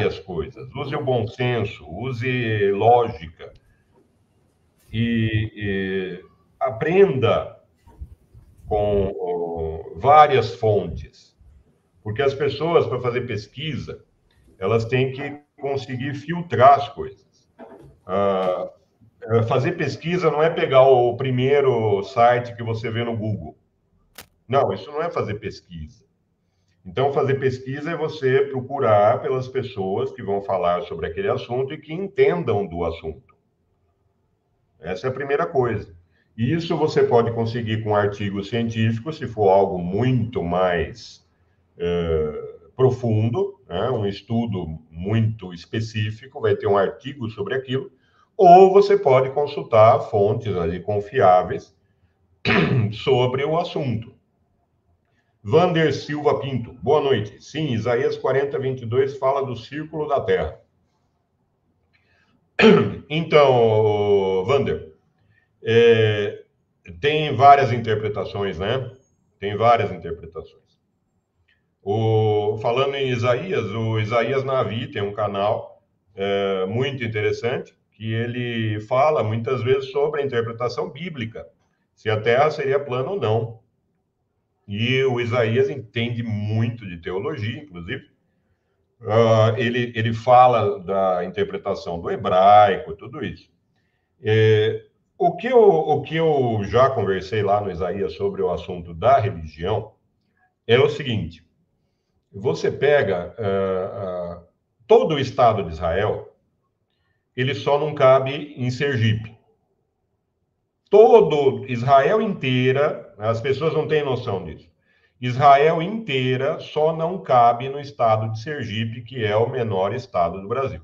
as coisas, use o bom senso, use lógica e aprenda com várias fontes, porque as pessoas, para fazer pesquisa, elas têm que conseguir filtrar as coisas. Fazer pesquisa não é pegar o primeiro site que você vê no Google. Não, isso não é fazer pesquisa. Então, fazer pesquisa é você procurar pelas pessoas que vão falar sobre aquele assunto e que entendam do assunto. Essa é a primeira coisa. E isso você pode conseguir com artigos científicos, se for algo muito mais profundo, né? Um estudo muito específico, vai ter um artigo sobre aquilo, ou você pode consultar fontes ali confiáveis sobre o assunto. Vander Silva Pinto, boa noite. Sim, Isaías 40, 22 fala do círculo da Terra. Então, Vander, tem várias interpretações, né? Tem várias interpretações. Falando em Isaías, o Isaías Navi tem um canal muito interessante, que ele fala muitas vezes sobre a interpretação bíblica, se a Terra seria plana ou não. E o Isaías entende muito de teologia, inclusive. Ele fala da interpretação do hebraico, tudo isso. O que eu já conversei lá no Isaías sobre o assunto da religião é o seguinte: você pega todo o Estado de Israel, ele só não cabe em Sergipe. Todo Israel inteira, as pessoas não têm noção disso. Israel inteira só não cabe no estado de Sergipe, que é o menor estado do Brasil.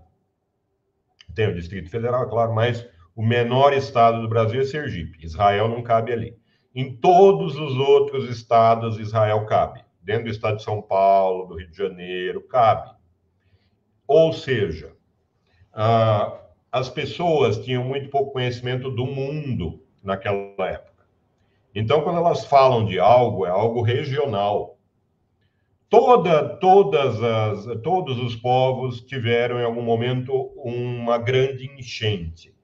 Tem o Distrito Federal, é claro, mas o menor estado do Brasil é Sergipe. Israel não cabe ali. Em todos os outros estados, Israel cabe. Dentro do estado de São Paulo, do Rio de Janeiro, cabe. Ou seja, as pessoas tinham muito pouco conhecimento do mundo naquela época. Então, quando elas falam de algo, é algo regional. Todos os povos tiveram, em algum momento, uma grande enchente.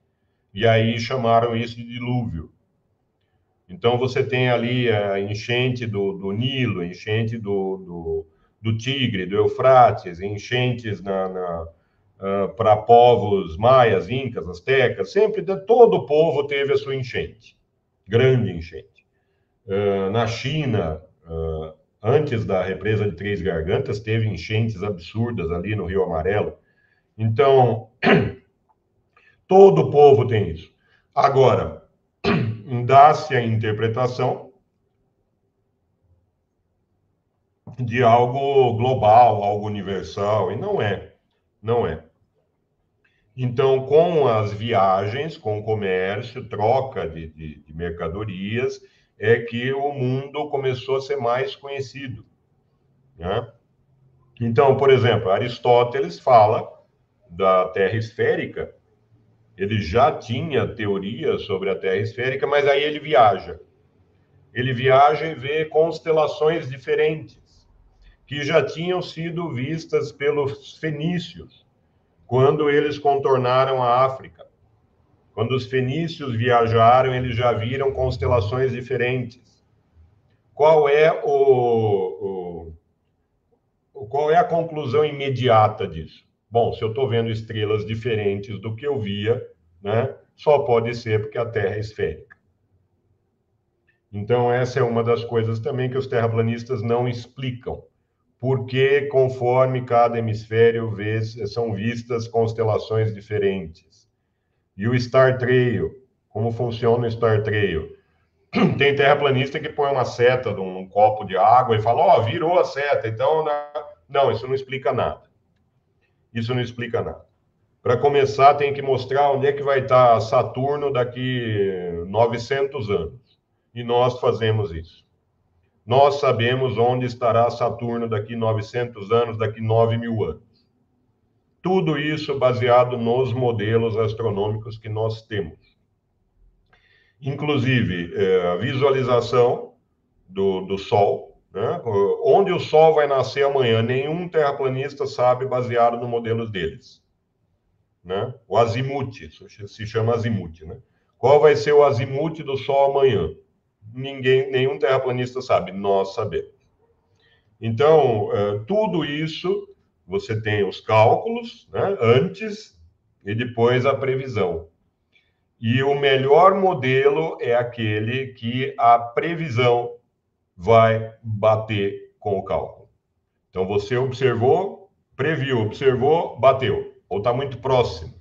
E aí chamaram isso de dilúvio. Então, você tem ali a enchente do Nilo, enchente do Tigre, do Eufrates, enchentes para povos maias, incas, astecas. Sempre, todo povo teve a sua enchente. Grande enchente. Na China, antes da represa de Três Gargantas, teve enchentes absurdas ali no Rio Amarelo. Então, todo povo tem isso. Agora, dá-se a interpretação de algo global, algo universal, e não é. Não é. Então, com as viagens, com o comércio, troca de mercadorias, é que o mundo começou a ser mais conhecido, né? Então, por exemplo, Aristóteles fala da Terra esférica, ele já tinha teoria sobre a Terra esférica, mas aí ele viaja. Ele viaja e vê constelações diferentes, que já tinham sido vistas pelos fenícios, quando eles contornaram a África. Quando os fenícios viajaram, eles já viram constelações diferentes. Qual é a conclusão imediata disso? Bom, se eu estou vendo estrelas diferentes do que eu via, né, só pode ser porque a Terra é esférica. Então, essa é uma das coisas também que os terraplanistas não explicam. Porque, conforme cada hemisfério são vistas constelações diferentes. E o Star Trail, como funciona o Star Trail? Tem terraplanista que põe uma seta num copo de água e fala, ó, virou a seta. Então, não, isso não explica nada. Isso não explica nada. Para começar, tem que mostrar onde é que vai estar Saturno daqui 900 anos. E nós fazemos isso. Nós sabemos onde estará Saturno daqui 900 anos, daqui 9.000 anos. Tudo isso baseado nos modelos astronômicos que nós temos. Inclusive, a visualização do Sol, né? Onde o Sol vai nascer amanhã, nenhum terraplanista sabe, baseado no modelo deles. Né? O azimuth, se chama azimuth, né? Qual vai ser o azimuth do Sol amanhã? Nenhum terraplanista sabe, nós sabemos. Então, tudo isso, você tem os cálculos, né, antes e depois a previsão. E o melhor modelo é aquele que a previsão vai bater com o cálculo. Então, você observou, previu, observou, bateu. Ou está muito próximo.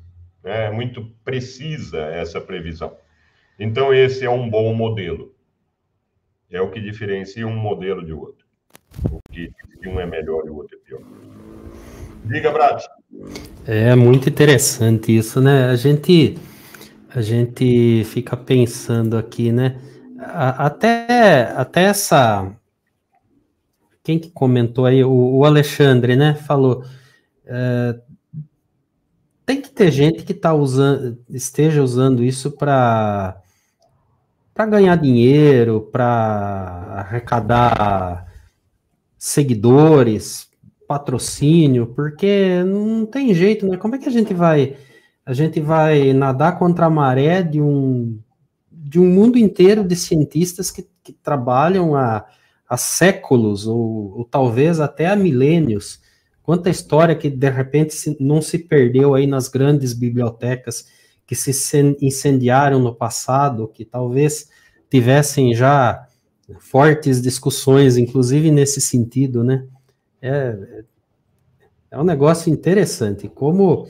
É muito precisa essa previsão. Então, esse é um bom modelo. É o que diferencia um modelo de outro. O que um é melhor e o outro é pior. Diga, Brat. É muito interessante isso, né? A gente fica pensando aqui, né? Até essa... Quem que comentou aí? O Alexandre, né? Falou... tem que ter gente que esteja usando isso para ganhar dinheiro, para arrecadar seguidores, patrocínio, porque não tem jeito, né? Como é que a gente vai nadar contra a maré de um mundo inteiro de cientistas que trabalham há séculos, ou talvez até há milênios? Quanta história que, de repente, não se perdeu aí nas grandes bibliotecas que se incendiaram no passado, que talvez tivessem já fortes discussões, inclusive nesse sentido, né? É um negócio interessante. Como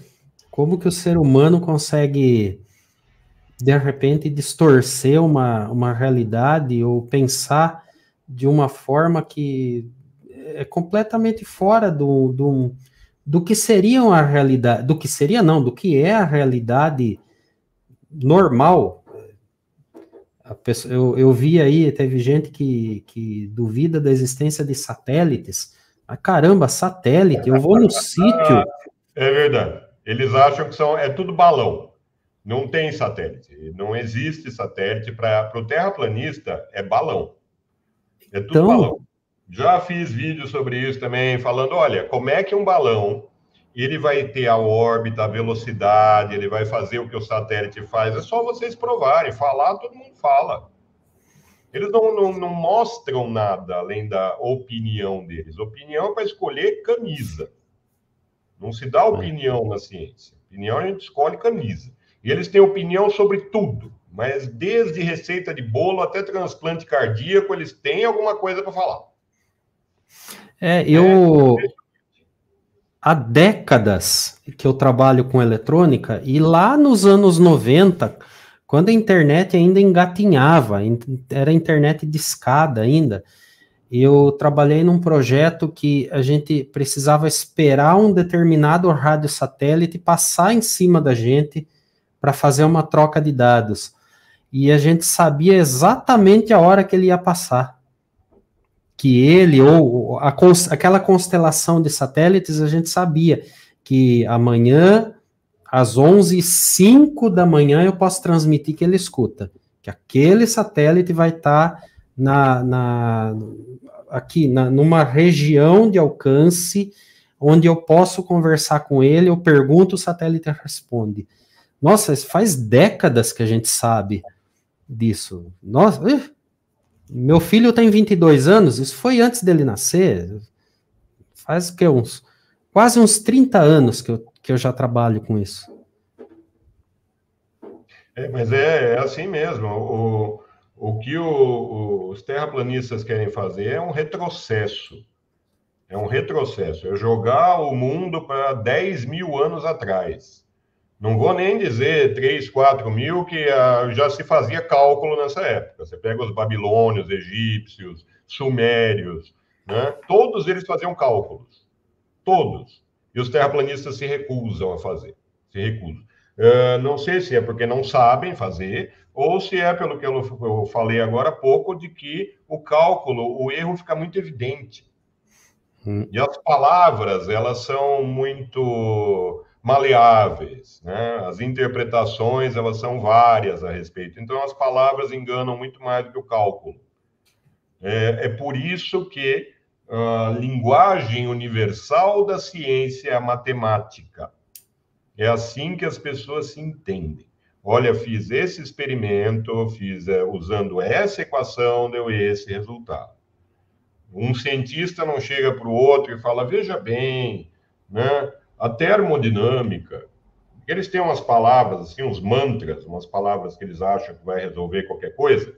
que o ser humano consegue, de repente, distorcer uma realidade ou pensar de uma forma que é completamente fora do que seria a realidade, do que é a realidade normal. Eu vi aí, teve gente que duvida da existência de satélites. Ah, caramba, satélite, eu vou no sítio. É verdade. Eles acham que é tudo balão. Não tem satélite. Não existe satélite. Para o terraplanista, é balão. É tudo balão. Já fiz vídeo sobre isso também, falando, olha, como é que um balão, ele vai ter a órbita, a velocidade, ele vai fazer o que o satélite faz. É só vocês provarem. Falar, todo mundo fala. Eles não mostram nada além da opinião deles. Opinião é para escolher camisa. Não se dá opinião na ciência. Opinião a gente escolhe camisa. E eles têm opinião sobre tudo. Mas desde receita de bolo até transplante cardíaco, eles têm alguma coisa para falar. Há décadas que eu trabalho com eletrônica, e lá nos anos 90, quando a internet ainda engatinhava, era internet discada ainda, eu trabalhei num projeto que a gente precisava esperar um determinado rádio satélite passar em cima da gente para fazer uma troca de dados. E a gente sabia exatamente a hora que ele ia passar. Que ele, ou aquela constelação de satélites, a gente sabia que amanhã, às 11h05 da manhã, eu posso transmitir que ele escuta. Que aquele satélite vai estar numa região de alcance onde eu posso conversar com ele, eu pergunto, o satélite responde. Nossa, faz décadas que a gente sabe disso. Nossa, meu filho tem 22 anos, isso foi antes dele nascer. Faz que quase uns 30 anos que eu já trabalho com isso. Mas é assim mesmo. O que os terraplanistas querem fazer é um retrocesso. É um retrocesso. É jogar o mundo para 10 mil anos atrás. Não vou nem dizer 3, 4 mil, que já se fazia cálculo nessa época. Você pega os babilônios, egípcios, sumérios, né? Todos eles faziam cálculos. Todos. E os terraplanistas se recusam a fazer. Se recusam. Não sei se é porque não sabem fazer, ou se é pelo que eu falei agora há pouco, de que o cálculo, o erro fica muito evidente. E as palavras, elas são muito maleáveis, né? As interpretações, elas são várias a respeito. Então, as palavras enganam muito mais do que o cálculo. É por isso que a linguagem universal da ciência é a matemática. É assim que as pessoas se entendem. Olha, fiz esse experimento, fiz usando essa equação, deu esse resultado. Um cientista não chega para o outro e fala, veja bem, né? A termodinâmica, eles têm umas palavras, assim, uns mantras, umas palavras que eles acham que vai resolver qualquer coisa,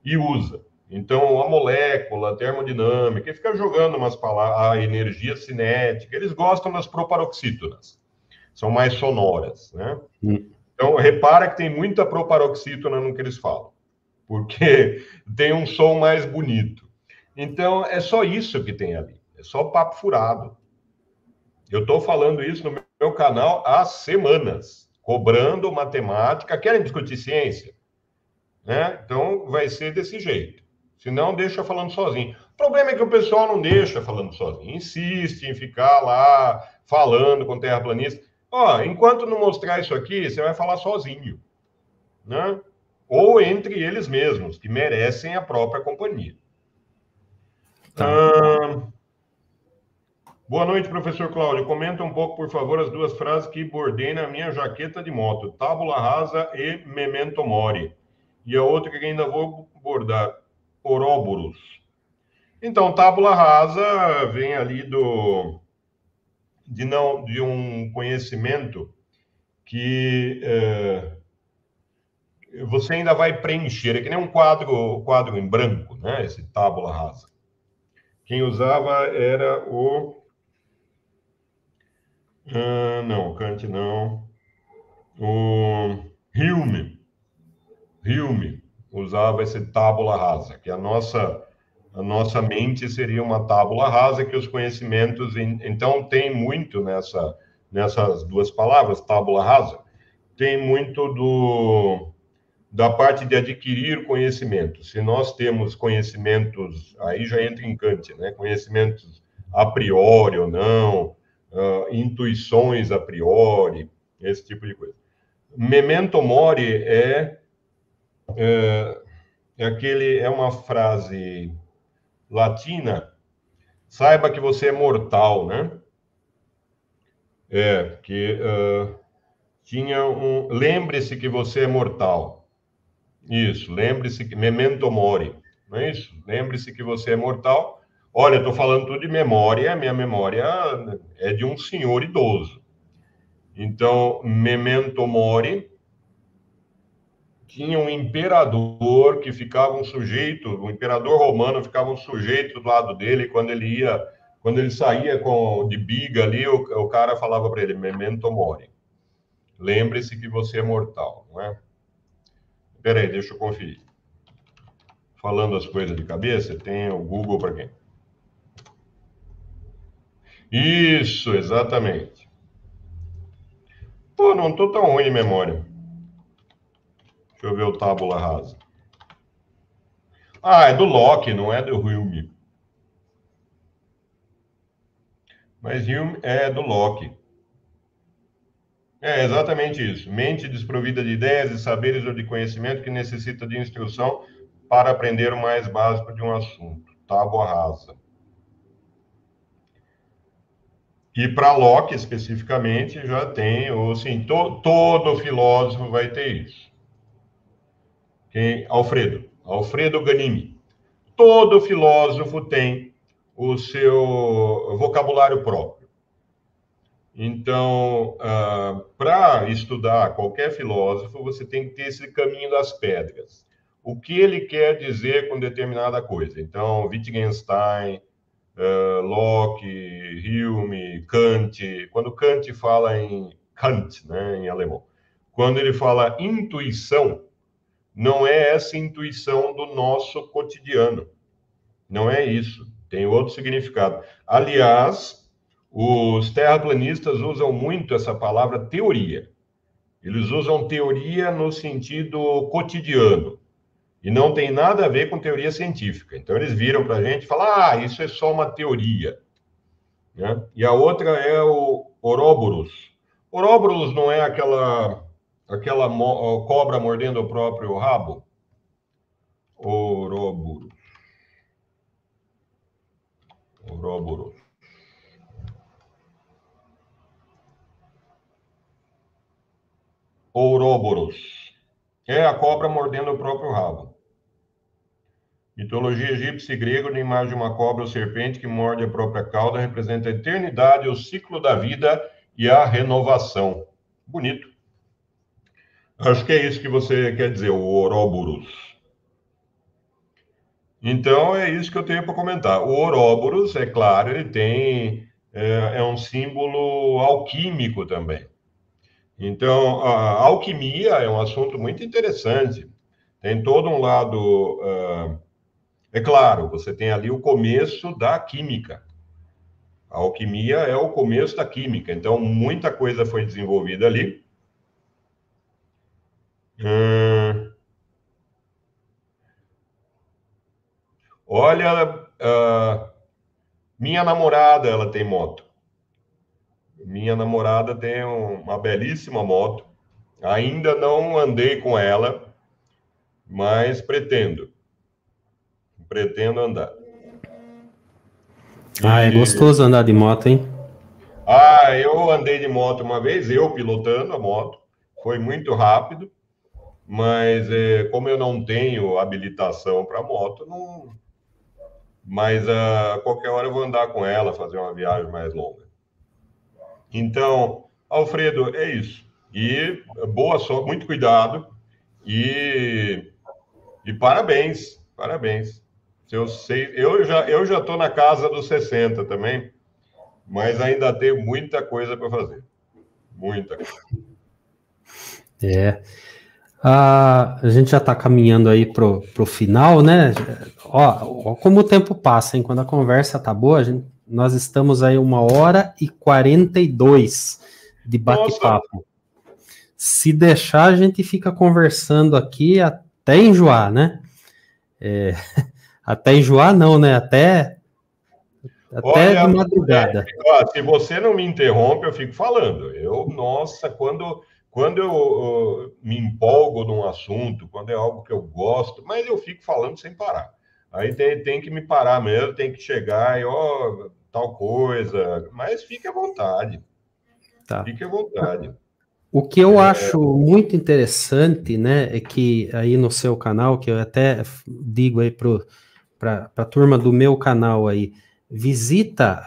e usa. Então, a molécula, a termodinâmica, ele fica jogando umas palavras, a energia cinética, eles gostam das proparoxítonas, são mais sonoras, né? Então, repara que tem muita proparoxítona no que eles falam, porque tem um som mais bonito. Então, é só isso que tem ali. É só papo furado. Eu estou falando isso no meu canal há semanas, cobrando matemática. Querem discutir ciência? Né? Então, vai ser desse jeito. Se não, deixa falando sozinho. O problema é que o pessoal não deixa falando sozinho. Insiste em ficar lá falando com terraplanista. Enquanto não mostrar isso aqui, você vai falar sozinho. Né? Ou entre eles mesmos, que merecem a própria companhia. Tá. Boa noite, professor Cláudio. Comenta um pouco, por favor, as duas frases que bordei na minha jaqueta de moto. Tábula rasa e memento mori. E a outra que ainda vou bordar, Ouroboros. Então, tábula rasa vem ali de um conhecimento que você ainda vai preencher. É que nem um quadro em branco, né? Esse tábula rasa. Quem usava era o... não, Kant não. O Hume usava esse tábula rasa, que a nossa mente seria uma tábula rasa, que os conhecimentos... Então, tem muito nessas duas palavras, tábula rasa, tem muito da parte de adquirir conhecimento. Se nós temos conhecimentos, aí já entra em Kant, né? Conhecimentos a priori ou não, intuições a priori, esse tipo de coisa. Memento mori é uma frase latina, saiba que você é mortal, né? Lembre-se que você é mortal. Isso, lembre-se que memento mori, não é isso? Lembre-se que você é mortal. Olha, estou falando tudo de memória, minha memória é de um senhor idoso. Então, memento mori, tinha um imperador que ficava o imperador romano ficava um sujeito do lado dele, quando ele saía de biga ali, o cara falava para ele, memento mori. Lembre-se que você é mortal, não é? Peraí, deixa eu conferir. Falando as coisas de cabeça, tem o Google para quem? Isso, exatamente. Pô, não estou tão ruim de memória. Deixa eu ver o tábula rasa. É do Locke, não é do Hume. Mas Hume é do Locke. É exatamente isso. Mente desprovida de ideias, de saberes ou de conhecimento que necessita de instrução para aprender o mais básico de um assunto. Tábua rasa. E para Locke, especificamente, já tem, assim, todo filósofo vai ter isso. Alfredo Ganimi. Todo filósofo tem o seu vocabulário próprio. Então, para estudar qualquer filósofo, você tem que ter esse caminho das pedras. o que ele quer dizer com determinada coisa. Então, Wittgenstein, Locke, Hume, Kant. Quando Kant fala em Kant, né, em alemão, quando ele fala intuição, não é essa intuição do nosso cotidiano. Não é isso. Tem outro significado. Aliás, os terraplanistas usam muito essa palavra teoria. Eles usam teoria no sentido cotidiano. E não tem nada a ver com teoria científica. Então, eles viram para a gente e falam, isso é só uma teoria. Né? E a outra é o Ouroboros. Ouroboros não é aquela cobra mordendo o próprio rabo? Ouroboros. Ouroboros. Ouroboros. É a cobra mordendo o próprio rabo. Mitologia egípcia e grega, na imagem de uma cobra ou serpente que morde a própria cauda, representa a eternidade, o ciclo da vida e a renovação. Bonito. Acho que é isso que você quer dizer, o Ouroboros. Então, é isso que eu tenho para comentar. O Ouroboros, é claro, ele tem... é um símbolo alquímico também. Então, a alquimia é um assunto muito interessante. Tem todo um lado... é claro, você tem ali o começo da química. A alquimia é o começo da química. Então, muita coisa foi desenvolvida ali. Olha, minha namorada, ela tem moto. Minha namorada tem uma belíssima moto. Ainda não andei com ela, mas pretendo. Pretendo andar. É gostoso andar de moto, hein? Eu andei de moto uma vez, eu pilotando a moto. Foi muito rápido, mas como eu não tenho habilitação para moto, não... Mas a qualquer hora eu vou andar com ela, fazer uma viagem mais longa. Então, Alfredo, é isso. E boa sorte, muito cuidado e parabéns, parabéns. Eu já estou na casa dos 60 também, mas ainda tenho muita coisa para fazer. Muita coisa. A gente já está caminhando aí pro final, né? Ó, como o tempo passa, hein? Quando a conversa tá boa, nós estamos aí 1h42 de bate-papo. Se deixar, a gente fica conversando aqui até enjoar, né? Até enjoar não, né? Até de madrugada. Se você não me interrompe, eu fico falando. Nossa, quando eu me empolgo num assunto, quando é algo que eu gosto, mas eu fico falando sem parar. Aí tem que me parar mesmo, tem que chegar e, tal coisa. Mas fique à vontade. Tá. Fique à vontade. O que eu acho muito interessante, né, é que aí no seu canal, que eu até digo aí para a turma do meu canal aí, visita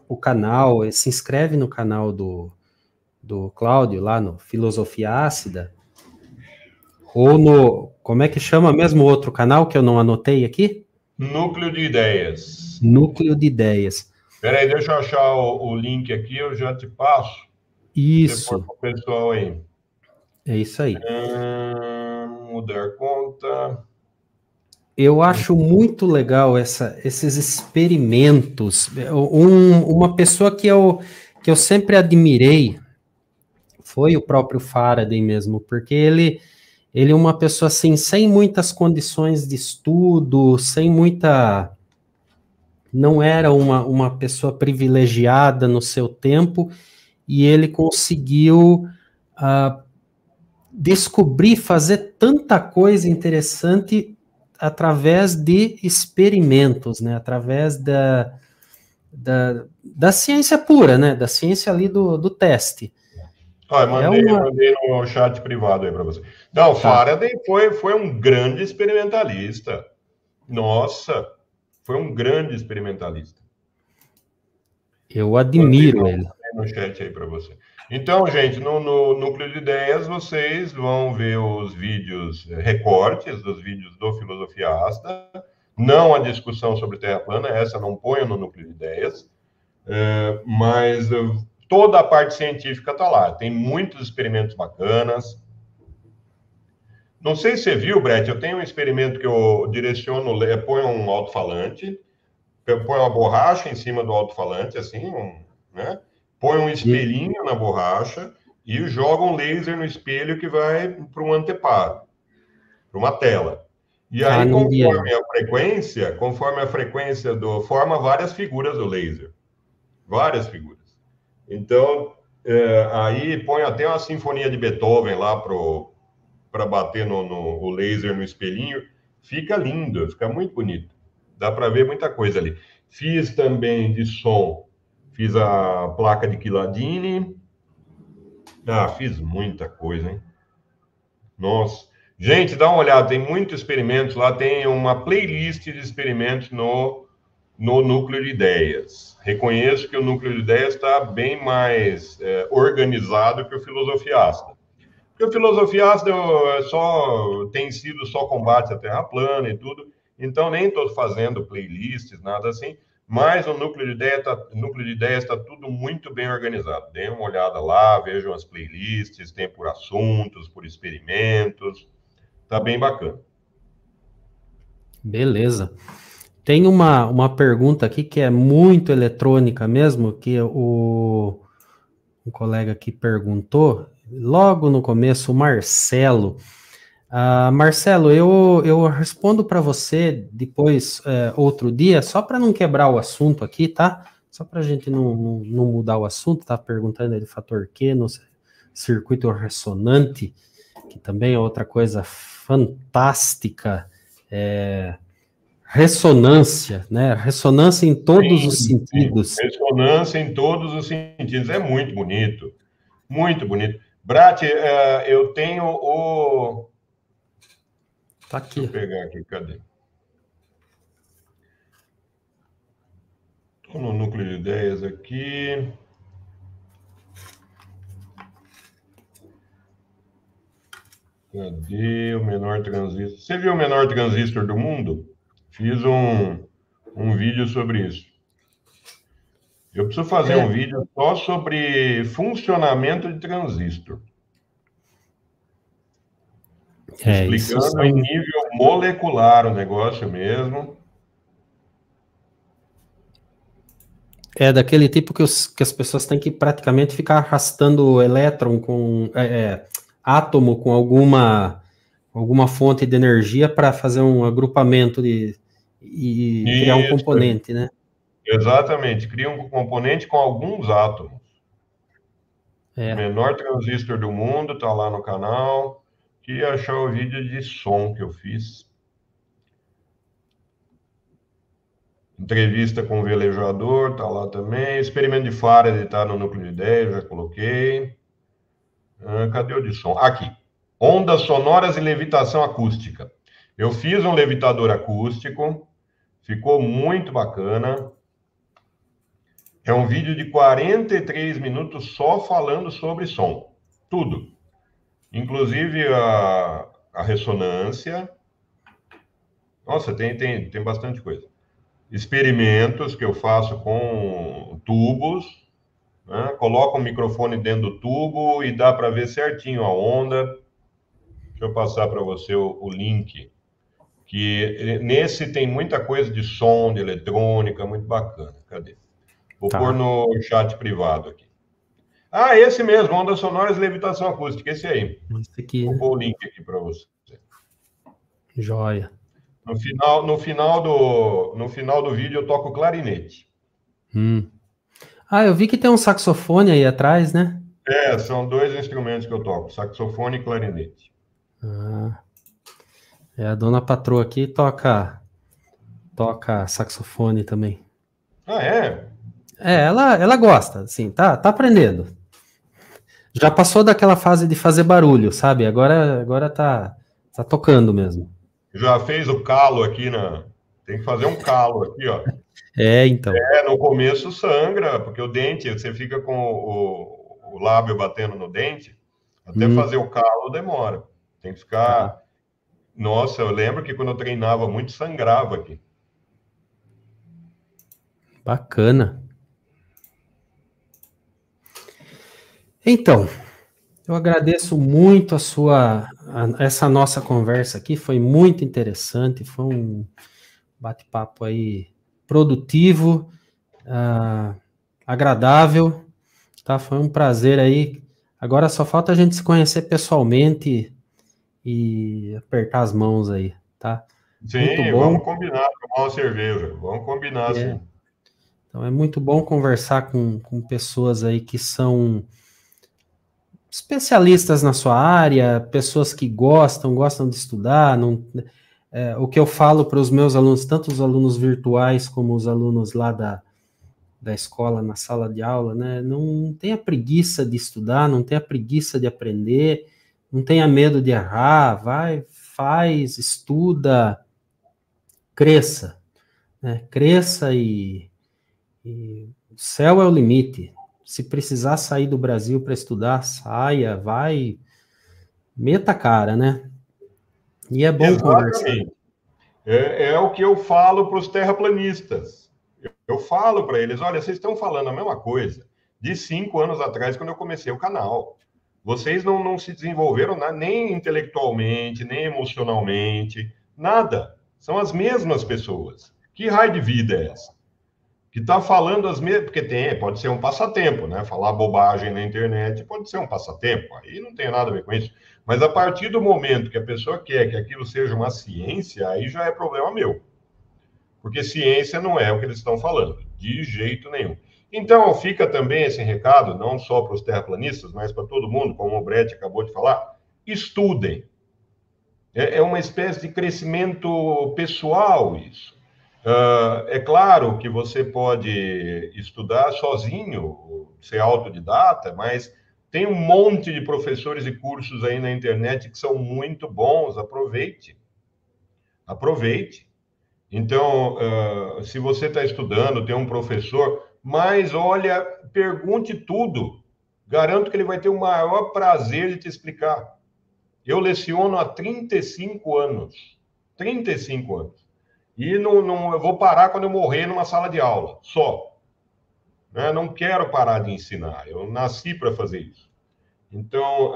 o canal, se inscreve no canal do Cláudio, lá no Filosofia Ácida, ou no, como é que chama mesmo o outro canal que eu não anotei aqui? Núcleo de Ideias. Núcleo de Ideias. Peraí, deixa eu achar o link aqui, eu já te passo. Isso. Você põe pro pessoal aí. É isso aí. Mudar conta. Eu acho muito legal esses experimentos. Uma pessoa que eu sempre admirei foi o próprio Faraday mesmo, porque ele é uma pessoa assim, sem muitas condições de estudo, não era uma pessoa privilegiada no seu tempo, e ele conseguiu descobrir, fazer tanta coisa interessante através de experimentos, né? Através da ciência pura, né? Da ciência ali do teste. Mandei no chat privado aí para você. Não, Faraday foi um grande experimentalista. Nossa, foi um grande experimentalista. Eu admiro ele. no chat aí para você. Então, gente, no Núcleo de Ideias, vocês vão ver os vídeos, recortes dos vídeos do Filosofia Ácida, não a discussão sobre Terra plana, essa não ponho no Núcleo de Ideias, mas toda a parte científica está lá. Tem muitos experimentos bacanas. Não sei se você viu, Brett, eu tenho um experimento que eu direciono, ponho um alto-falante, põe uma borracha em cima do alto-falante, assim, né? Põe um espelhinho na borracha e joga um laser no espelho que vai para um anteparo, para uma tela. E aí, conforme a frequência forma várias figuras do laser. Várias figuras. Então, aí põe até uma sinfonia de Beethoven lá para bater o laser no espelhinho. Fica lindo, fica muito bonito. Dá para ver muita coisa ali. Fiz também de som. Fiz a placa de Chiladini. Fiz muita coisa, hein? Nossa. Gente, dá uma olhada. Tem muitos experimentos lá. Tem uma playlist de experimentos no Núcleo de Ideias. Reconheço que o Núcleo de Ideias está bem mais organizado que o Filosofia Ácida. Porque o Filosofia Ácida tem sido só combate à Terra plana e tudo. Então, nem estou fazendo playlists, nada assim. Mas o Núcleo de Ideias está tudo muito bem organizado. Dê uma olhada lá, vejam as playlists, tem por assuntos, por experimentos. Está bem bacana. Beleza. Tem uma pergunta aqui que é muito eletrônica mesmo, que um colega aqui perguntou, logo no começo, o Marcelo. Marcelo, eu respondo para você depois, outro dia, só para não quebrar o assunto aqui, tá? Só para a gente não mudar o assunto, tá perguntando aí de fator Q no circuito ressonante, que também é outra coisa fantástica, ressonância, né? Ressonância em todos os sentidos. Ressonância em todos os sentidos, é muito bonito, muito bonito. Brat, eu tenho o... Tá aqui. Deixa eu pegar aqui, cadê? Estou no Núcleo de Ideias aqui. Cadê o menor transistor? Você viu o menor transistor do mundo? Fiz um vídeo sobre isso. Eu preciso fazer um vídeo só sobre funcionamento de transistor. Explicando em nível molecular o negócio mesmo. É daquele tipo que as pessoas têm que praticamente ficar arrastando elétron átomo com alguma fonte de energia para fazer um agrupamento e criar um componente, né? Exatamente, cria um componente com alguns átomos. O menor transistor do mundo, está lá no canal. E achar o vídeo de som que eu fiz. Entrevista com o velejador, tá lá também. Experimento de Faraday tá no Núcleo de Ideias, já coloquei. Cadê o de som? Aqui. Ondas sonoras e levitação acústica. Eu fiz um levitador acústico, ficou muito bacana. É um vídeo de 43 minutos só falando sobre som. Tudo. Inclusive a ressonância. Nossa, tem bastante coisa. Experimentos que eu faço com tubos, né? Coloco um microfone dentro do tubo e dá para ver certinho a onda. Deixa eu passar para você o link. Que nesse tem muita coisa de som, de eletrônica, muito bacana. Cadê? Vou pôr no chat privado aqui. Esse mesmo, ondas sonoras e levitação acústica, esse aí. Esse aqui, vou pôr o link aqui para você. Joia. No final do vídeo eu toco clarinete. Eu vi que tem um saxofone aí atrás, né? São dois instrumentos que eu toco, saxofone e clarinete. A dona patroa aqui toca saxofone também. Ela gosta, assim, tá aprendendo. Já passou daquela fase de fazer barulho, sabe? Agora tá tocando mesmo. Já fez o calo aqui tem que fazer um calo aqui, ó. Então. No começo sangra, porque o dente, você fica com o lábio batendo no dente, até fazer o calo demora. Tem que ficar... Tá. Nossa, eu lembro que quando eu treinava muito, sangrava aqui. Bacana. Então, eu agradeço muito essa nossa conversa aqui, foi muito interessante, foi um bate-papo aí produtivo, agradável, tá? Foi um prazer aí. Agora só falta a gente se conhecer pessoalmente e apertar as mãos aí, tá? Muito Sim, bom. vamos combinar, tomar uma cerveja. Vamos combinar, sim. Então é muito bom conversar com pessoas aí que são especialistas na sua área, pessoas que gostam de estudar. O que eu falo para os meus alunos, tanto os alunos virtuais como os alunos lá da escola, na sala de aula, né? Não tenha preguiça de estudar, não tenha preguiça de aprender, não tenha medo de errar, vai, faz, estuda, cresça, né? Cresça e o céu é o limite. Se precisar sair do Brasil para estudar, saia, vai, meta a cara, né? E é bom conversar. Exatamente. É o que eu falo para os terraplanistas. Eu falo para eles, olha, vocês estão falando a mesma coisa de 5 anos atrás, quando eu comecei o canal. Vocês não se desenvolveram nem intelectualmente, nem emocionalmente, nada. São as mesmas pessoas. Que raio de vida é essa? Que está falando as mesmas... Porque pode ser um passatempo, né? Falar bobagem na internet pode ser um passatempo. Aí não tem nada a ver com isso. Mas a partir do momento que a pessoa quer que aquilo seja uma ciência, aí já é problema meu. Porque ciência não é o que eles estão falando, de jeito nenhum. Então, fica também esse recado, não só para os terraplanistas, mas para todo mundo, como o Brett acabou de falar, estudem. É uma espécie de crescimento pessoal isso. É claro que você pode estudar sozinho, ser autodidata, mas tem um monte de professores e cursos aí na internet que são muito bons, aproveite. Aproveite. Então, se você está estudando, tem um professor, mas olha, pergunte tudo. Garanto que ele vai ter o maior prazer de te explicar. Eu leciono há 35 anos. 35 anos. E eu vou parar quando eu morrer numa sala de aula, só. Né? Não quero parar de ensinar. Eu nasci para fazer isso. Então,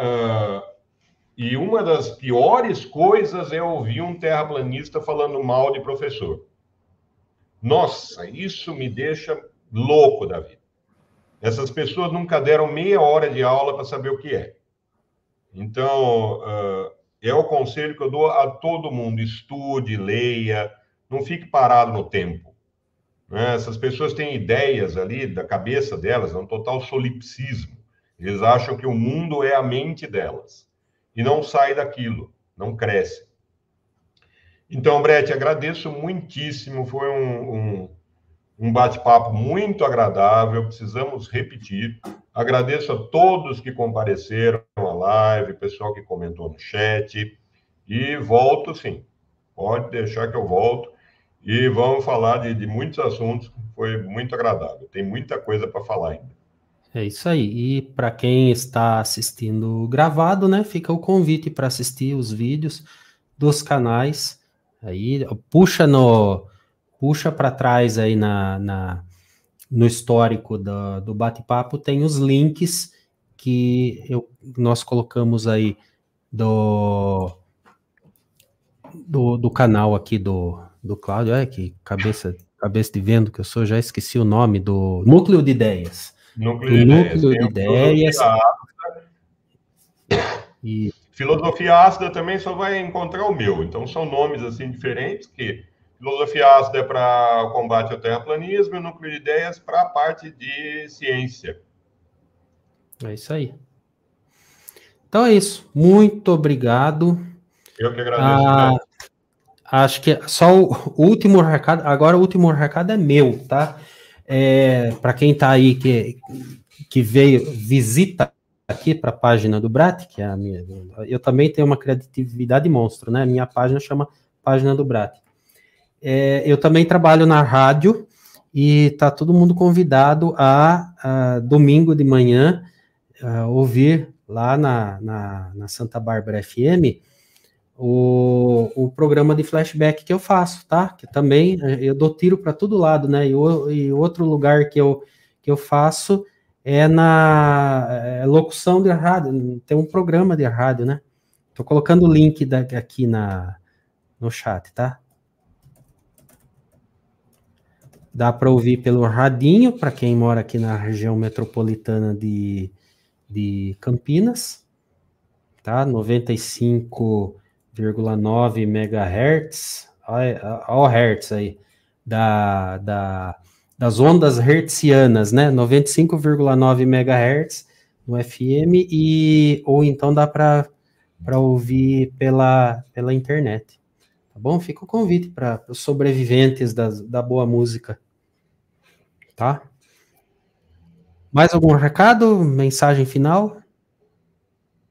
e uma das piores coisas é ouvir um terraplanista falando mal de professor. Nossa, isso me deixa louco da vida. Essas pessoas nunca deram meia hora de aula para saber o que é. Então, é o conselho que eu dou a todo mundo. Estude, leia, não fique parado no tempo. Né? Essas pessoas têm ideias ali da cabeça delas, é um total solipsismo. Eles acham que o mundo é a mente delas. E não sai daquilo, não cresce. Então, Brett, agradeço muitíssimo. Foi um bate-papo muito agradável. Precisamos repetir. Agradeço a todos que compareceram à live, pessoal que comentou no chat. E volto, sim. Pode deixar que eu volto. E vamos falar de muitos assuntos. Foi muito agradável. Tem muita coisa para falar ainda. É isso aí. E para quem está assistindo gravado, né, fica o convite para assistir os vídeos dos canais. Aí puxa para trás aí no histórico do bate-papo, tem os links que nós colocamos aí do canal aqui do Cláudio. Que cabeça de vento que eu sou, já esqueci o nome, do Núcleo de Ideias. Núcleo de Ideias. E filosofia ácida também só vai encontrar o meu. Então, são nomes assim diferentes, que filosofia ácida é para o combate ao terraplanismo e o núcleo de ideias para a parte de ciência. É isso aí. Então é isso. Muito obrigado. Eu que agradeço. Acho que só o último recado. Agora o último recado é meu, tá? Para quem está aí que visita aqui para a página do Brat, que é a minha. Eu também tenho uma criatividade monstro, né? Minha página chama Página do Brat. Eu também trabalho na rádio e tá todo mundo convidado a domingo de manhã ouvir lá na Santa Bárbara FM o programa de flashback que eu faço, tá? Que também eu dou tiro para todo lado, né? E outro lugar que eu faço é na locução de rádio, tem um programa de rádio, né? Tô colocando o link aqui no chat, tá? Dá para ouvir pelo radinho, para quem mora aqui na região metropolitana de Campinas, tá? 95,9 MHz, olha o hertz aí, das ondas hertzianas, né? 95,9 MHz no FM, ou então dá para ouvir pela internet. Tá bom? Fica o convite para os sobreviventes da boa música. Tá? Mais algum recado? Mensagem final?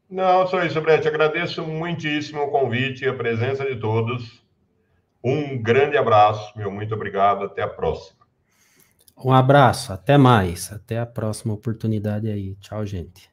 Não, só isso, Brett. Agradeço muitíssimo o convite e a presença de todos. Um grande abraço, meu muito obrigado. Até a próxima. Um abraço, até mais. Até a próxima oportunidade aí. Tchau, gente.